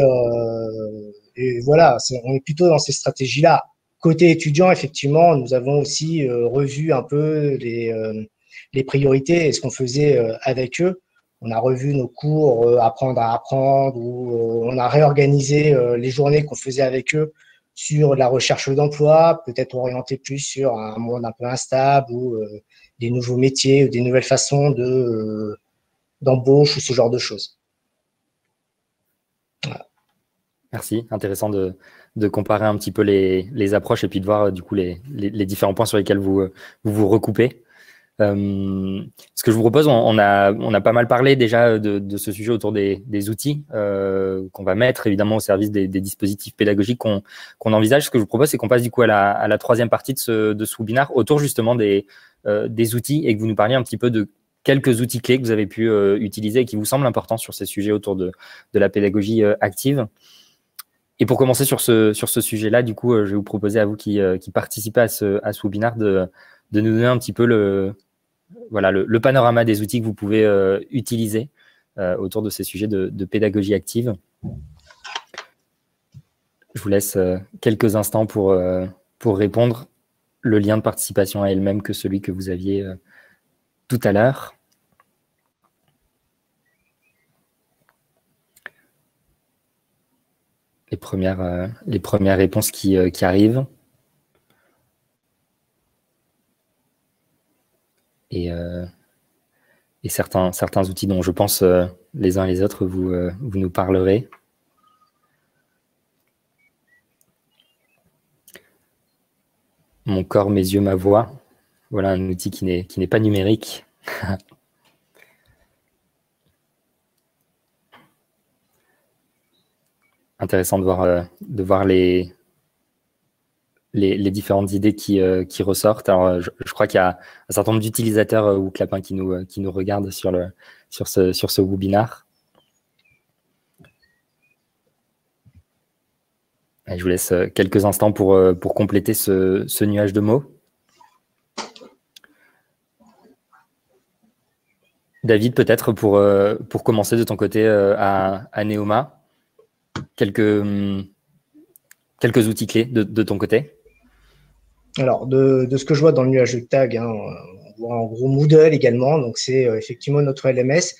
voilà, on est plutôt dans ces stratégies-là. Côté étudiant, effectivement, nous avons aussi revu un peu les priorités et ce qu'on faisait avec eux. On a revu nos cours apprendre à apprendre, ou on a réorganisé les journées qu'on faisait avec eux sur la recherche d'emploi, peut-être orienté plus sur un monde un peu instable ou des nouveaux métiers ou des nouvelles façons d'embauche ou ce genre de choses. Voilà. Merci, intéressant de comparer un petit peu les approches et puis de voir du coup les différents points sur lesquels vous recoupez. Ce que je vous propose, on a pas mal parlé déjà de ce sujet autour des outils qu'on va mettre évidemment au service des dispositifs pédagogiques qu'on envisage. Ce que je vous propose, c'est qu'on passe du coup à la troisième partie de ce webinaire autour justement des outils et que vous nous parliez un petit peu de quelques outils clés que vous avez pu utiliser et qui vous semblent importants sur ces sujets autour de la pédagogie active. Et pour commencer sur ce sujet-là, du coup, je vais vous proposer à vous qui participez à ce webinaire de nous donner un petit peu le panorama des outils que vous pouvez utiliser autour de ces sujets de pédagogie active. Je vous laisse quelques instants pour répondre. Le lien de participation est le même que celui que vous aviez tout à l'heure. Les premières réponses qui arrivent. Et certains outils dont je pense les uns et les autres vous nous parlerez. Mon corps, mes yeux, ma voix. Voilà un outil qui n'est pas numérique. Intéressant de voir les différentes idées qui ressortent. Alors, je crois qu'il y a un certain nombre d'utilisateurs ou clapins qui nous regardent sur ce webinaire. Et je vous laisse quelques instants pour compléter ce nuage de mots. David, peut-être pour commencer de ton côté à Neoma, quelques outils clés de ton côté. Alors, de ce que je vois dans le nuage de tag, on voit en gros Moodle également, donc c'est effectivement notre LMS,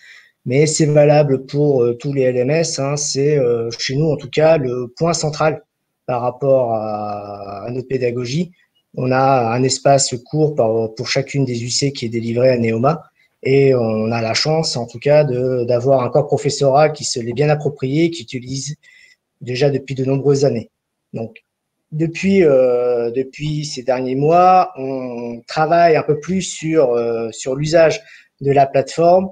mais c'est valable pour tous les LMS, c'est chez nous en tout cas le point central par rapport à notre pédagogie. On a un espace court pour chacune des UC qui est délivré à Neoma, et on a la chance en tout cas d'avoir un corps professoral qui se l'est bien approprié, qui utilise déjà depuis de nombreuses années. Donc, depuis ces derniers mois, on travaille un peu plus sur l'usage de la plateforme,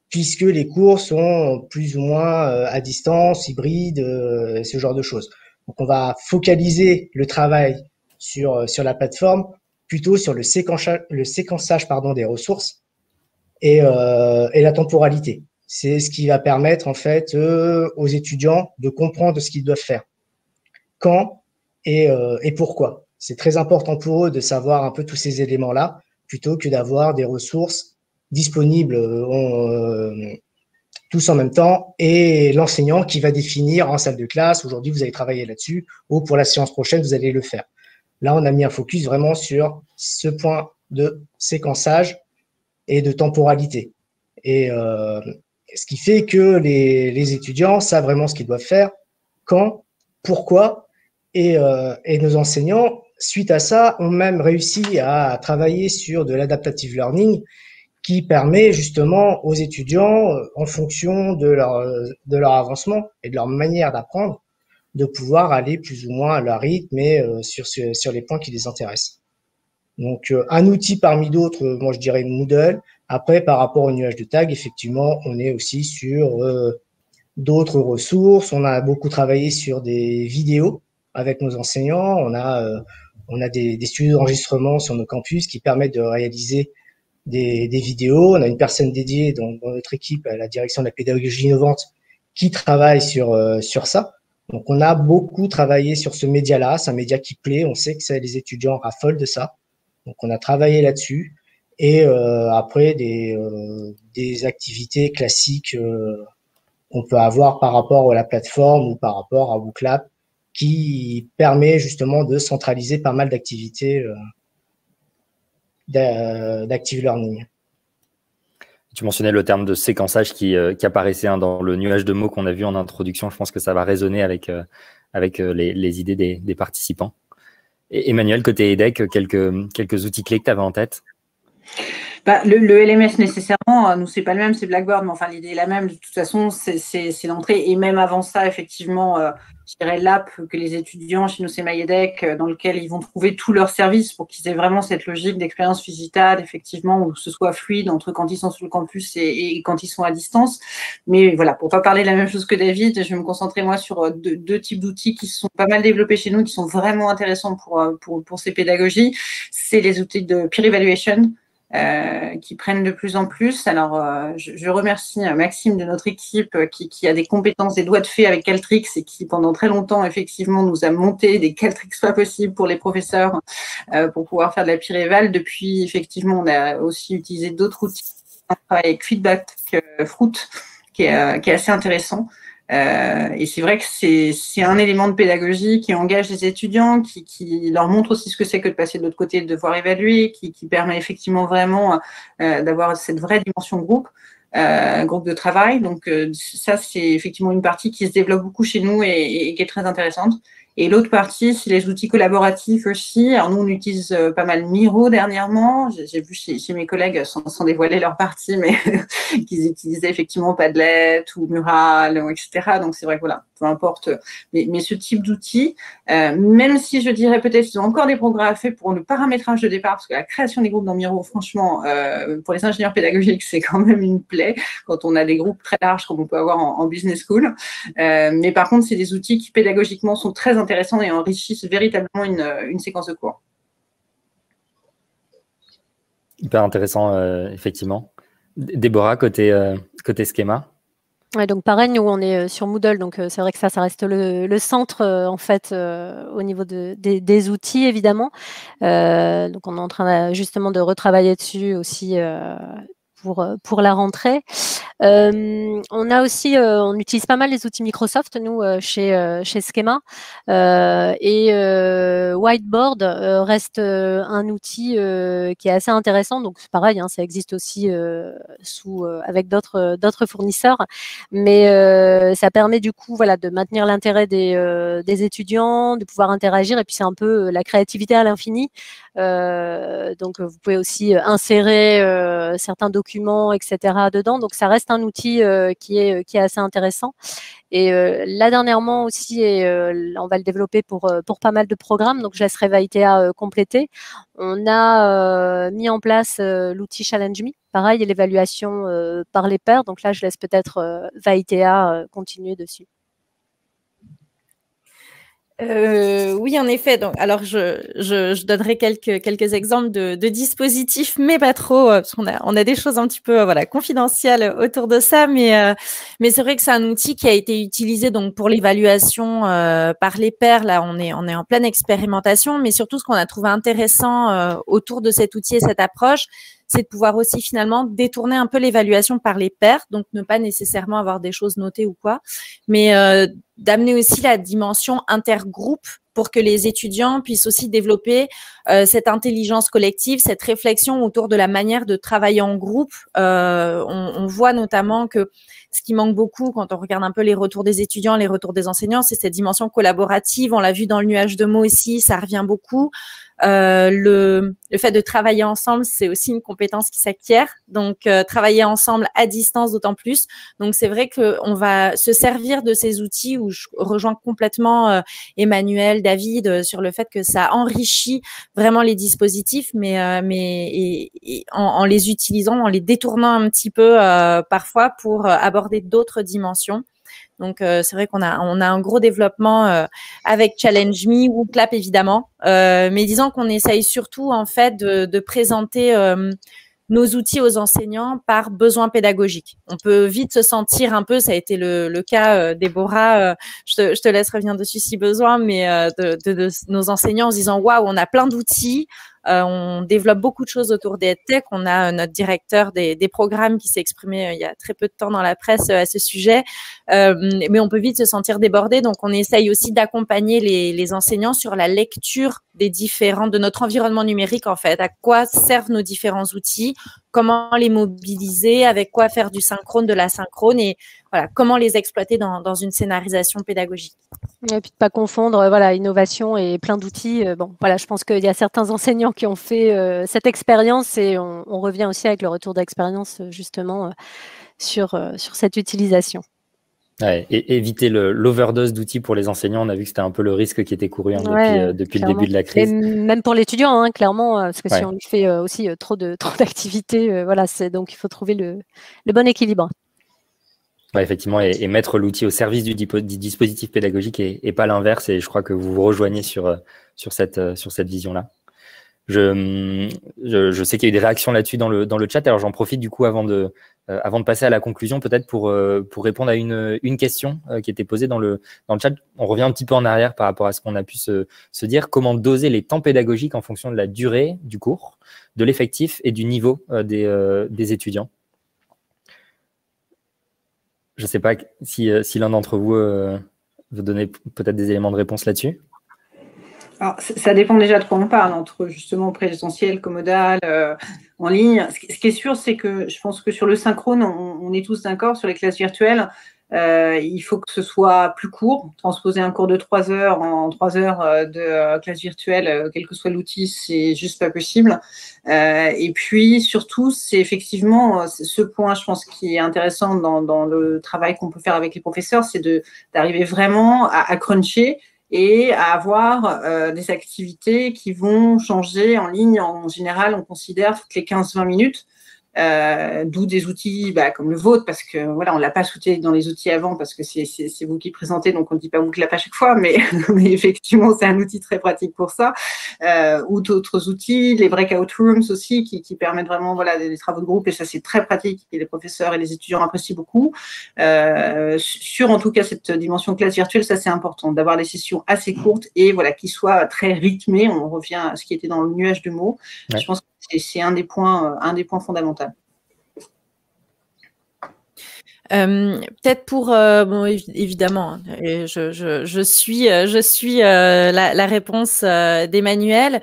puisque les cours sont plus ou moins à distance, hybrides, ce genre de choses. Donc, on va focaliser le travail sur la plateforme, plutôt sur le séquençage des ressources et la temporalité. C'est ce qui va permettre en fait aux étudiants de comprendre ce qu'ils doivent faire, quand et pourquoi. C'est très important pour eux de savoir un peu tous ces éléments-là, plutôt que d'avoir des ressources disponibles tous en même temps, et l'enseignant qui va définir en salle de classe, aujourd'hui vous allez travailler là-dessus, ou pour la séance prochaine vous allez le faire. Là on a mis un focus vraiment sur ce point de séquençage et de temporalité. Et ce qui fait que les étudiants savent vraiment ce qu'ils doivent faire, quand, pourquoi, et nos enseignants, suite à ça, ont même réussi à travailler sur de l'adaptative learning qui permet justement aux étudiants, en fonction de leur avancement et de leur manière d'apprendre, de pouvoir aller plus ou moins à leur rythme et sur les points qui les intéressent. Donc, un outil parmi d'autres, moi je dirais Moodle. Après, par rapport au nuage de tag, effectivement, on est aussi sur d'autres ressources. On a beaucoup travaillé sur des vidéos avec nos enseignants. On a des studios d'enregistrement sur nos campus qui permettent de réaliser des vidéos. On a une personne dédiée dans notre équipe à la direction de la pédagogie innovante qui travaille sur ça. Donc, on a beaucoup travaillé sur ce média-là. C'est un média qui plaît. On sait que les étudiants raffolent de ça. Donc, on a travaillé là-dessus. Et après, des activités classiques qu'on peut avoir par rapport à la plateforme ou par rapport à WooClap, qui permet justement de centraliser pas mal d'activités d'active learning. Tu mentionnais le terme de séquençage qui apparaissait dans le nuage de mots qu'on a vu en introduction. Je pense que ça va résonner avec les idées des participants. Et Emmanuel, côté EDEC, quelques outils clés que tu avais en tête? Le LMS nécessairement, nous c'est pas le même, c'est Blackboard, mais enfin l'idée est la même. De toute façon, c'est l'entrée. Et même avant ça, effectivement, je dirais l'app que les étudiants chez nous c'est MyEDEC, dans lequel ils vont trouver tous leurs services pour qu'ils aient vraiment cette logique d'expérience digitale, effectivement, où ce soit fluide entre quand ils sont sur le campus et quand ils sont à distance. Mais voilà, pour pas parler de la même chose que David, je vais me concentrer moi sur deux types d'outils qui sont pas mal développés chez nous, qui sont vraiment intéressants pour ces pédagogies. C'est les outils de peer evaluation. qui prennent de plus en plus. Alors, je remercie Maxime de notre équipe qui a des compétences, des doigts de fée avec Caltrix et qui, pendant très longtemps, effectivement, nous a monté des Caltrix pas possibles pour les professeurs pour pouvoir faire de la Pyréval. Depuis, effectivement, on a aussi utilisé d'autres outils. On travaille avec Feedback Fruit, qui est assez intéressant. Et c'est vrai que c'est un élément de pédagogie qui engage les étudiants, qui leur montre aussi ce que c'est que de passer de l'autre côté, de devoir évaluer, qui permet effectivement vraiment d'avoir cette vraie dimension groupe de travail. Donc ça, c'est effectivement une partie qui se développe beaucoup chez nous et qui est très intéressante. Et l'autre partie, c'est les outils collaboratifs aussi. Alors nous, on utilise pas mal Miro dernièrement. J'ai vu chez mes collègues, sans dévoiler leur partie, mais qu'ils utilisaient effectivement Padlet ou Mural, etc. Donc c'est vrai que voilà, peu importe. Mais ce type d'outils, même si je dirais peut-être qu'ils ont encore des progrès à faire pour le paramétrage de départ, parce que la création des groupes dans Miro, franchement, pour les ingénieurs pédagogiques, c'est quand même une plaie quand on a des groupes très larges comme on peut avoir en business school. Mais par contre, c'est des outils qui pédagogiquement sont très intéressants et enrichissent véritablement une séquence de cours. Hyper intéressant, effectivement. Déborah, côté schéma. Ouais, donc pareil, nous on est sur Moodle, donc c'est vrai que ça reste le centre en fait au niveau des outils évidemment. Donc on est en train justement de retravailler dessus aussi pour la rentrée. On a aussi, on utilise pas mal les outils Microsoft, nous, chez Schema. Et Whiteboard reste un outil qui est assez intéressant. Donc, c'est pareil, hein, ça existe aussi avec d'autres fournisseurs. Mais ça permet du coup voilà, de maintenir l'intérêt des étudiants, de pouvoir interagir. Et puis, c'est un peu la créativité à l'infini. Donc, vous pouvez aussi insérer certains documents, etc. dedans. Donc, ça reste un outil qui est assez intéressant. Et là, dernièrement aussi, on va le développer pour pas mal de programmes. Donc, je laisserai Vaitea compléter. On a mis en place l'outil Challenge Me. Pareil, et l'évaluation par les pairs. Donc là, je laisse peut-être Vaitea continuer dessus. Oui, en effet. Donc, alors, je donnerai quelques exemples de dispositifs, mais pas trop, parce qu'on a des choses un petit peu voilà confidentielles autour de ça. Mais c'est vrai que c'est un outil qui a été utilisé donc pour l'évaluation par les pairs. Là, on est en pleine expérimentation, mais surtout ce qu'on a trouvé intéressant autour de cet outil et cette approche, c'est de pouvoir aussi finalement détourner un peu l'évaluation par les pairs, donc ne pas nécessairement avoir des choses notées ou quoi, mais d'amener aussi la dimension intergroupe pour que les étudiants puissent aussi développer cette intelligence collective, cette réflexion autour de la manière de travailler en groupe. On voit notamment que ce qui manque beaucoup quand on regarde un peu les retours des étudiants, les retours des enseignants, c'est cette dimension collaborative. On l'a vu dans le nuage de mots aussi, ça revient beaucoup. Le fait de travailler ensemble, c'est aussi une compétence qui s'acquiert. Donc, travailler ensemble à distance d'autant plus. Donc, c'est vrai qu'on va se servir de ces outils où je rejoins complètement Emmanuel, David, sur le fait que ça enrichit vraiment les dispositifs, mais en les utilisant, en les détournant un petit peu parfois pour aborder d'autres dimensions. Donc, c'est vrai qu'on a un gros développement avec Challenge Me ou Clap, évidemment. Mais disons qu'on essaye surtout, en fait, de présenter nos outils aux enseignants par besoin pédagogique. On peut vite se sentir un peu, ça a été le cas, Déborah, je te laisse revenir dessus si besoin, mais de nos enseignants en se disant « Waouh, on a plein d'outils ». On développe beaucoup de choses autour des EdTech. On a notre directeur des programmes qui s'est exprimé il y a très peu de temps dans la presse à ce sujet. Mais on peut vite se sentir débordé. Donc, on essaye aussi d'accompagner les enseignants sur la lecture de notre environnement numérique, en fait. À quoi servent nos différents outils, comment les mobiliser, avec quoi faire du synchrone, de l'asynchrone et voilà, comment les exploiter dans une scénarisation pédagogique. Et puis de pas confondre voilà, innovation et plein d'outils. Bon, voilà, je pense qu'il y a certains enseignants qui ont fait cette expérience et on revient aussi avec le retour d'expérience justement sur cette utilisation. Ouais, et éviter l'overdose d'outils pour les enseignants. On a vu que c'était un peu le risque qui était couru depuis le début de la crise. Et même pour l'étudiant, hein, clairement, parce que si on lui fait aussi trop d'activités, voilà, donc il faut trouver le bon équilibre. Ouais, effectivement, et mettre l'outil au service du dispositif pédagogique et pas l'inverse. Et je crois que vous vous rejoignez sur cette vision-là. Je sais qu'il y a eu des réactions là-dessus dans le chat. Alors, j'en profite du coup avant de passer à la conclusion, peut-être pour répondre à une question qui était posée dans le chat. On revient un petit peu en arrière par rapport à ce qu'on a pu se dire. Comment doser les temps pédagogiques en fonction de la durée du cours, de l'effectif et du niveau des étudiants? Je ne sais pas si l'un d'entre vous veut donner peut-être des éléments de réponse là-dessus. Alors, ça dépend déjà de quoi on parle, entre justement présentiel, commodal, en ligne. Ce qui est sûr, c'est que je pense que sur le synchrone, on est tous d'accord, sur les classes virtuelles, il faut que ce soit plus court. Transposer un cours de 3 heures en 3 heures de classe virtuelle, quel que soit l'outil, c'est juste pas possible. Et puis, surtout, c'est effectivement ce point, je pense, qui est intéressant dans le travail qu'on peut faire avec les professeurs, c'est d'arriver vraiment à cruncher et à avoir des activités qui vont changer en ligne. En général, on considère toutes les 15-20 minutes, d'où des outils comme le vôtre, parce que voilà, on ne l'a pas sauté dans les outils avant, parce que c'est vous qui présentez, donc on ne dit pas Wooklap à chaque fois, mais effectivement, c'est un outil très pratique pour ça. Ou d'autres outils, les breakout rooms aussi, qui permettent vraiment des travaux de groupe, et ça, c'est très pratique, et les professeurs et les étudiants apprécient beaucoup. Sur, en tout cas, cette dimension classe virtuelle, ça, c'est important, d'avoir des sessions assez courtes et qui soient très rythmées. On revient à ce qui était dans le nuage de mots. Ouais. Je pense que c'est un des points fondamentaux. Peut-être pour bon, évidemment, je suis la réponse d'Emmanuel.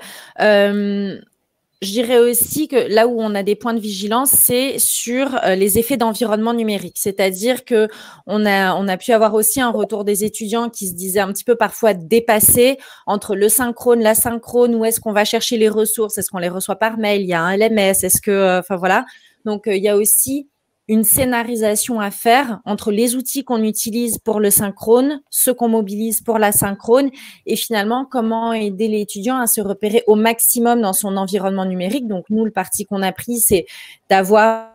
Je dirais aussi que là où on a des points de vigilance, c'est sur les effets d'environnement numérique. C'est-à-dire que on a pu avoir aussi un retour des étudiants qui se disaient un petit peu parfois dépassés entre le synchrone, l'asynchrone, où est-ce qu'on va chercher les ressources, est-ce qu'on les reçoit par mail, il y a un LMS, est-ce que, enfin voilà. Donc il y a aussi une scénarisation à faire entre les outils qu'on utilise pour le synchrone, ceux qu'on mobilise pour l'asynchrone, et finalement, comment aider l'étudiant à se repérer au maximum dans son environnement numérique. Donc, nous, le parti qu'on a pris, c'est d'avoir,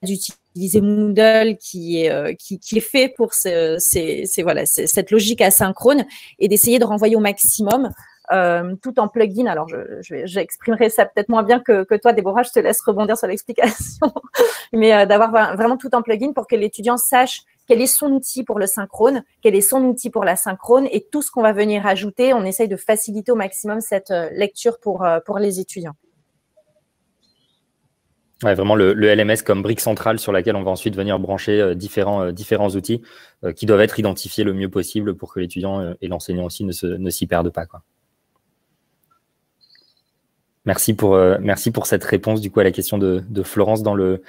d'utiliser Moodle qui est fait pour cette logique asynchrone et d'essayer de renvoyer au maximum tout en plugin. Alors, j'exprimerai ça peut-être moins bien que toi, Déborah, je te laisse rebondir sur l'explication, mais d'avoir vraiment tout en plugin pour que l'étudiant sache quel est son outil pour le synchrone, quel est son outil pour l'asynchrone, et tout ce qu'on va venir ajouter, on essaye de faciliter au maximum cette lecture pour les étudiants. Ouais, vraiment le LMS comme brique centrale sur laquelle on va ensuite venir brancher différents outils qui doivent être identifiés le mieux possible pour que l'étudiant et l'enseignant aussi ne s'y perdent pas, quoi. Merci pour cette réponse du coup à la question de Florence dans le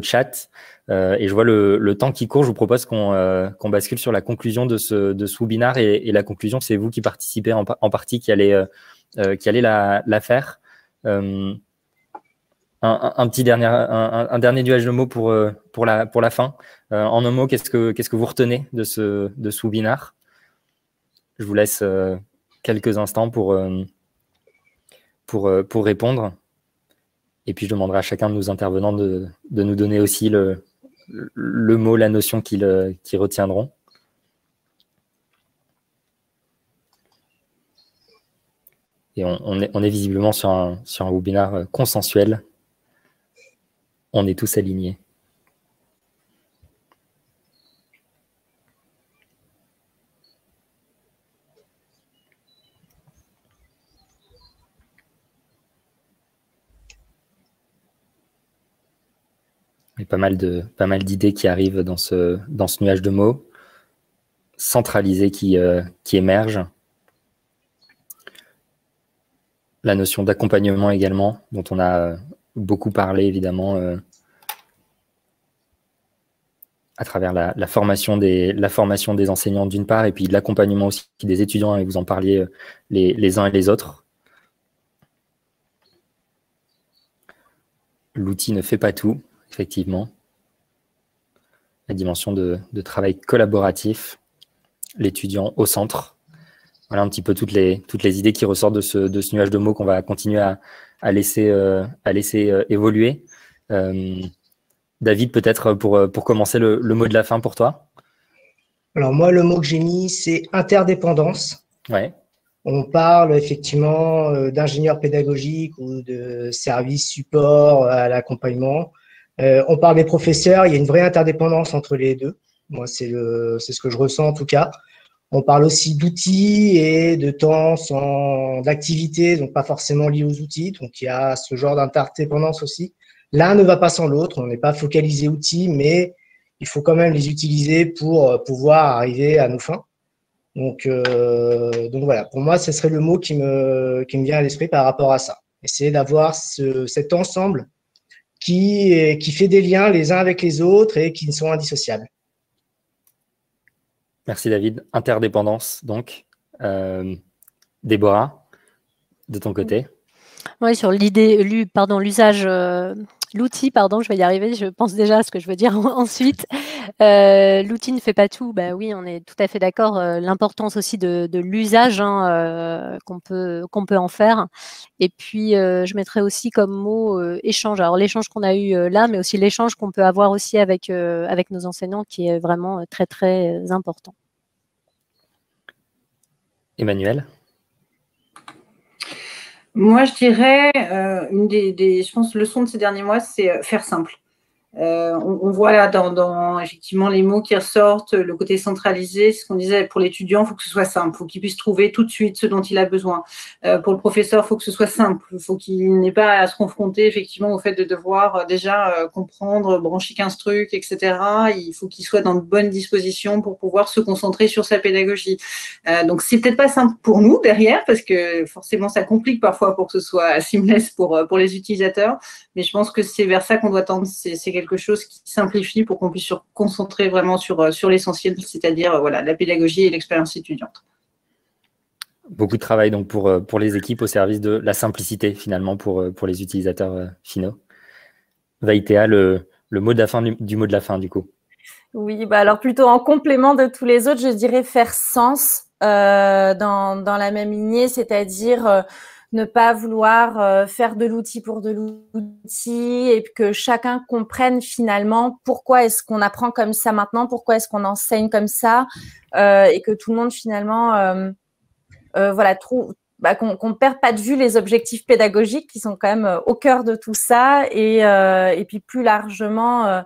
chat. Et je vois le temps qui court. Je vous propose qu'on bascule sur la conclusion de ce webinaire, et la conclusion, c'est vous qui participez en partie qui allez la faire. Un dernier nuage de mots pour la fin. En un mot, qu'est-ce que vous retenez de ce webinaire? Je vous laisse quelques instants pour répondre. Et puis, je demanderai à chacun de nos intervenants de nous donner aussi le mot, la notion qu'ils retiendront. Et on est visiblement sur un webinaire consensuel. On est tous alignés. Il y a pas mal d'idées qui arrivent dans ce nuage de mots, centralisés qui émergent. La notion d'accompagnement également, dont on a beaucoup parlé évidemment à travers la formation des enseignants d'une part, et puis de l'accompagnement aussi des étudiants, et vous en parliez les uns et les autres. L'outil ne fait pas tout. Effectivement, la dimension de travail collaboratif, l'étudiant au centre. Voilà un petit peu toutes les idées qui ressortent de ce nuage de mots qu'on va continuer à laisser évoluer. David, peut-être pour commencer le mot de la fin pour toi. Alors moi, le mot que j'ai mis, c'est interdépendance. Ouais. On parle effectivement d'ingénieurs pédagogiques ou de services support à l'accompagnement. On parle des professeurs, il y a une vraie interdépendance entre les deux. Moi, c'est ce que je ressens en tout cas. On parle aussi d'outils et de temps d'activité, donc pas forcément liés aux outils. Donc, il y a ce genre d'interdépendance aussi. L'un ne va pas sans l'autre. On n'est pas focalisé outils, mais il faut quand même les utiliser pour pouvoir arriver à nos fins. Donc voilà, pour moi, ce serait le mot qui me vient à l'esprit par rapport à ça. Essayer d'avoir cet ensemble qui fait des liens les uns avec les autres et qui ne sont indissociables. Merci David. Interdépendance, donc. Déborah, de ton côté. Oui, sur l'usage, l'outil, je vais y arriver, je pense déjà à ce que je veux dire ensuite. L'outil ne fait pas tout, oui, on est tout à fait d'accord. L'importance aussi de l'usage qu'on peut en faire. Et puis, je mettrais aussi comme mot échange. Alors, l'échange qu'on a eu là, mais aussi l'échange qu'on peut avoir aussi avec nos enseignants, qui est vraiment très, très important. Emmanuel? Moi, je dirais, je pense, leçon de ces derniers mois, c'est faire simple. On voit là dans effectivement les mots qui ressortent, le côté centralisé, ce qu'on disait pour l'étudiant, il faut que ce soit simple, il faut qu'il puisse trouver tout de suite ce dont il a besoin. Pour le professeur, il faut que ce soit simple, il faut qu'il n'ait pas à se confronter effectivement au fait de devoir déjà comprendre, brancher 15 trucs, etc. Il faut qu'il soit dans de bonnes dispositions pour pouvoir se concentrer sur sa pédagogie. Donc, c'est peut-être pas simple pour nous derrière, parce que forcément, ça complique parfois pour que ce soit seamless pour les utilisateurs, mais je pense que c'est vers ça qu'on doit tendre. C'est quelque chose qui simplifie pour qu'on puisse se concentrer vraiment sur l'essentiel, c'est-à-dire la pédagogie et l'expérience étudiante. Beaucoup de travail donc pour les équipes au service de la simplicité finalement pour les utilisateurs finaux. Vaïtéa, le mot de la fin du mot de la fin du coup. Oui, alors plutôt en complément de tous les autres, je dirais faire sens dans la même lignée, c'est-à-dire ne pas vouloir faire de l'outil pour de l'outil et que chacun comprenne finalement pourquoi est-ce qu'on apprend comme ça maintenant, pourquoi est-ce qu'on enseigne comme ça et que tout le monde finalement trouve qu'on ne perd pas de vue les objectifs pédagogiques qui sont quand même au cœur de tout ça et puis plus largement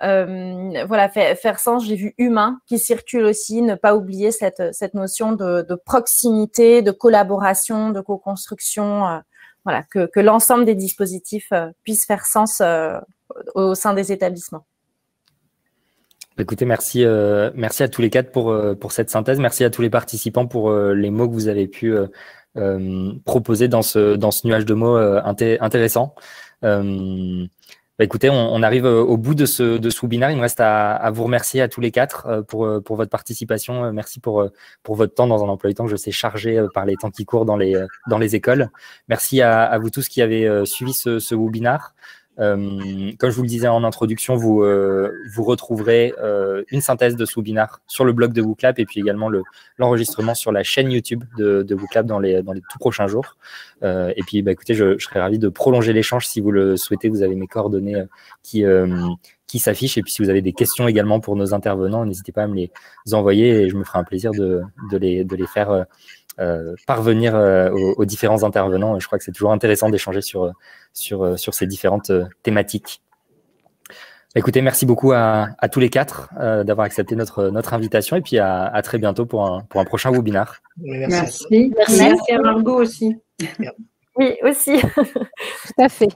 faire sens, j'ai vu humain qui circule aussi, ne pas oublier cette notion de proximité, de collaboration, de co-construction, que l'ensemble des dispositifs puissent faire sens au sein des établissements. Écoutez, merci à tous les quatre pour cette synthèse. Merci à tous les participants pour les mots que vous avez pu proposer dans ce nuage de mots intéressant. Écoutez, on arrive au bout de ce webinaire. Il me reste à vous remercier à tous les quatre pour votre participation. Merci pour votre temps dans un emploi du temps que je sais chargé par les temps qui courent dans les écoles. Merci à vous tous qui avez suivi ce webinaire. Comme je vous le disais en introduction, vous retrouverez une synthèse de ce webinaire sur le blog de WooClap et puis également l'enregistrement sur la chaîne YouTube de WooClap dans les tout prochains jours. Et puis, écoutez, je serais ravi de prolonger l'échange si vous le souhaitez. Vous avez mes coordonnées qui s'affichent. Et puis, si vous avez des questions également pour nos intervenants, n'hésitez pas à me les envoyer et je me ferai un plaisir de les faire parvenir aux différents intervenants. Je crois que c'est toujours intéressant d'échanger sur ces différentes thématiques. Écoutez, merci beaucoup à tous les quatre d'avoir accepté notre invitation et puis à très bientôt pour un prochain webinaire. Merci. Merci à Margot aussi. Oui, aussi. Tout à fait.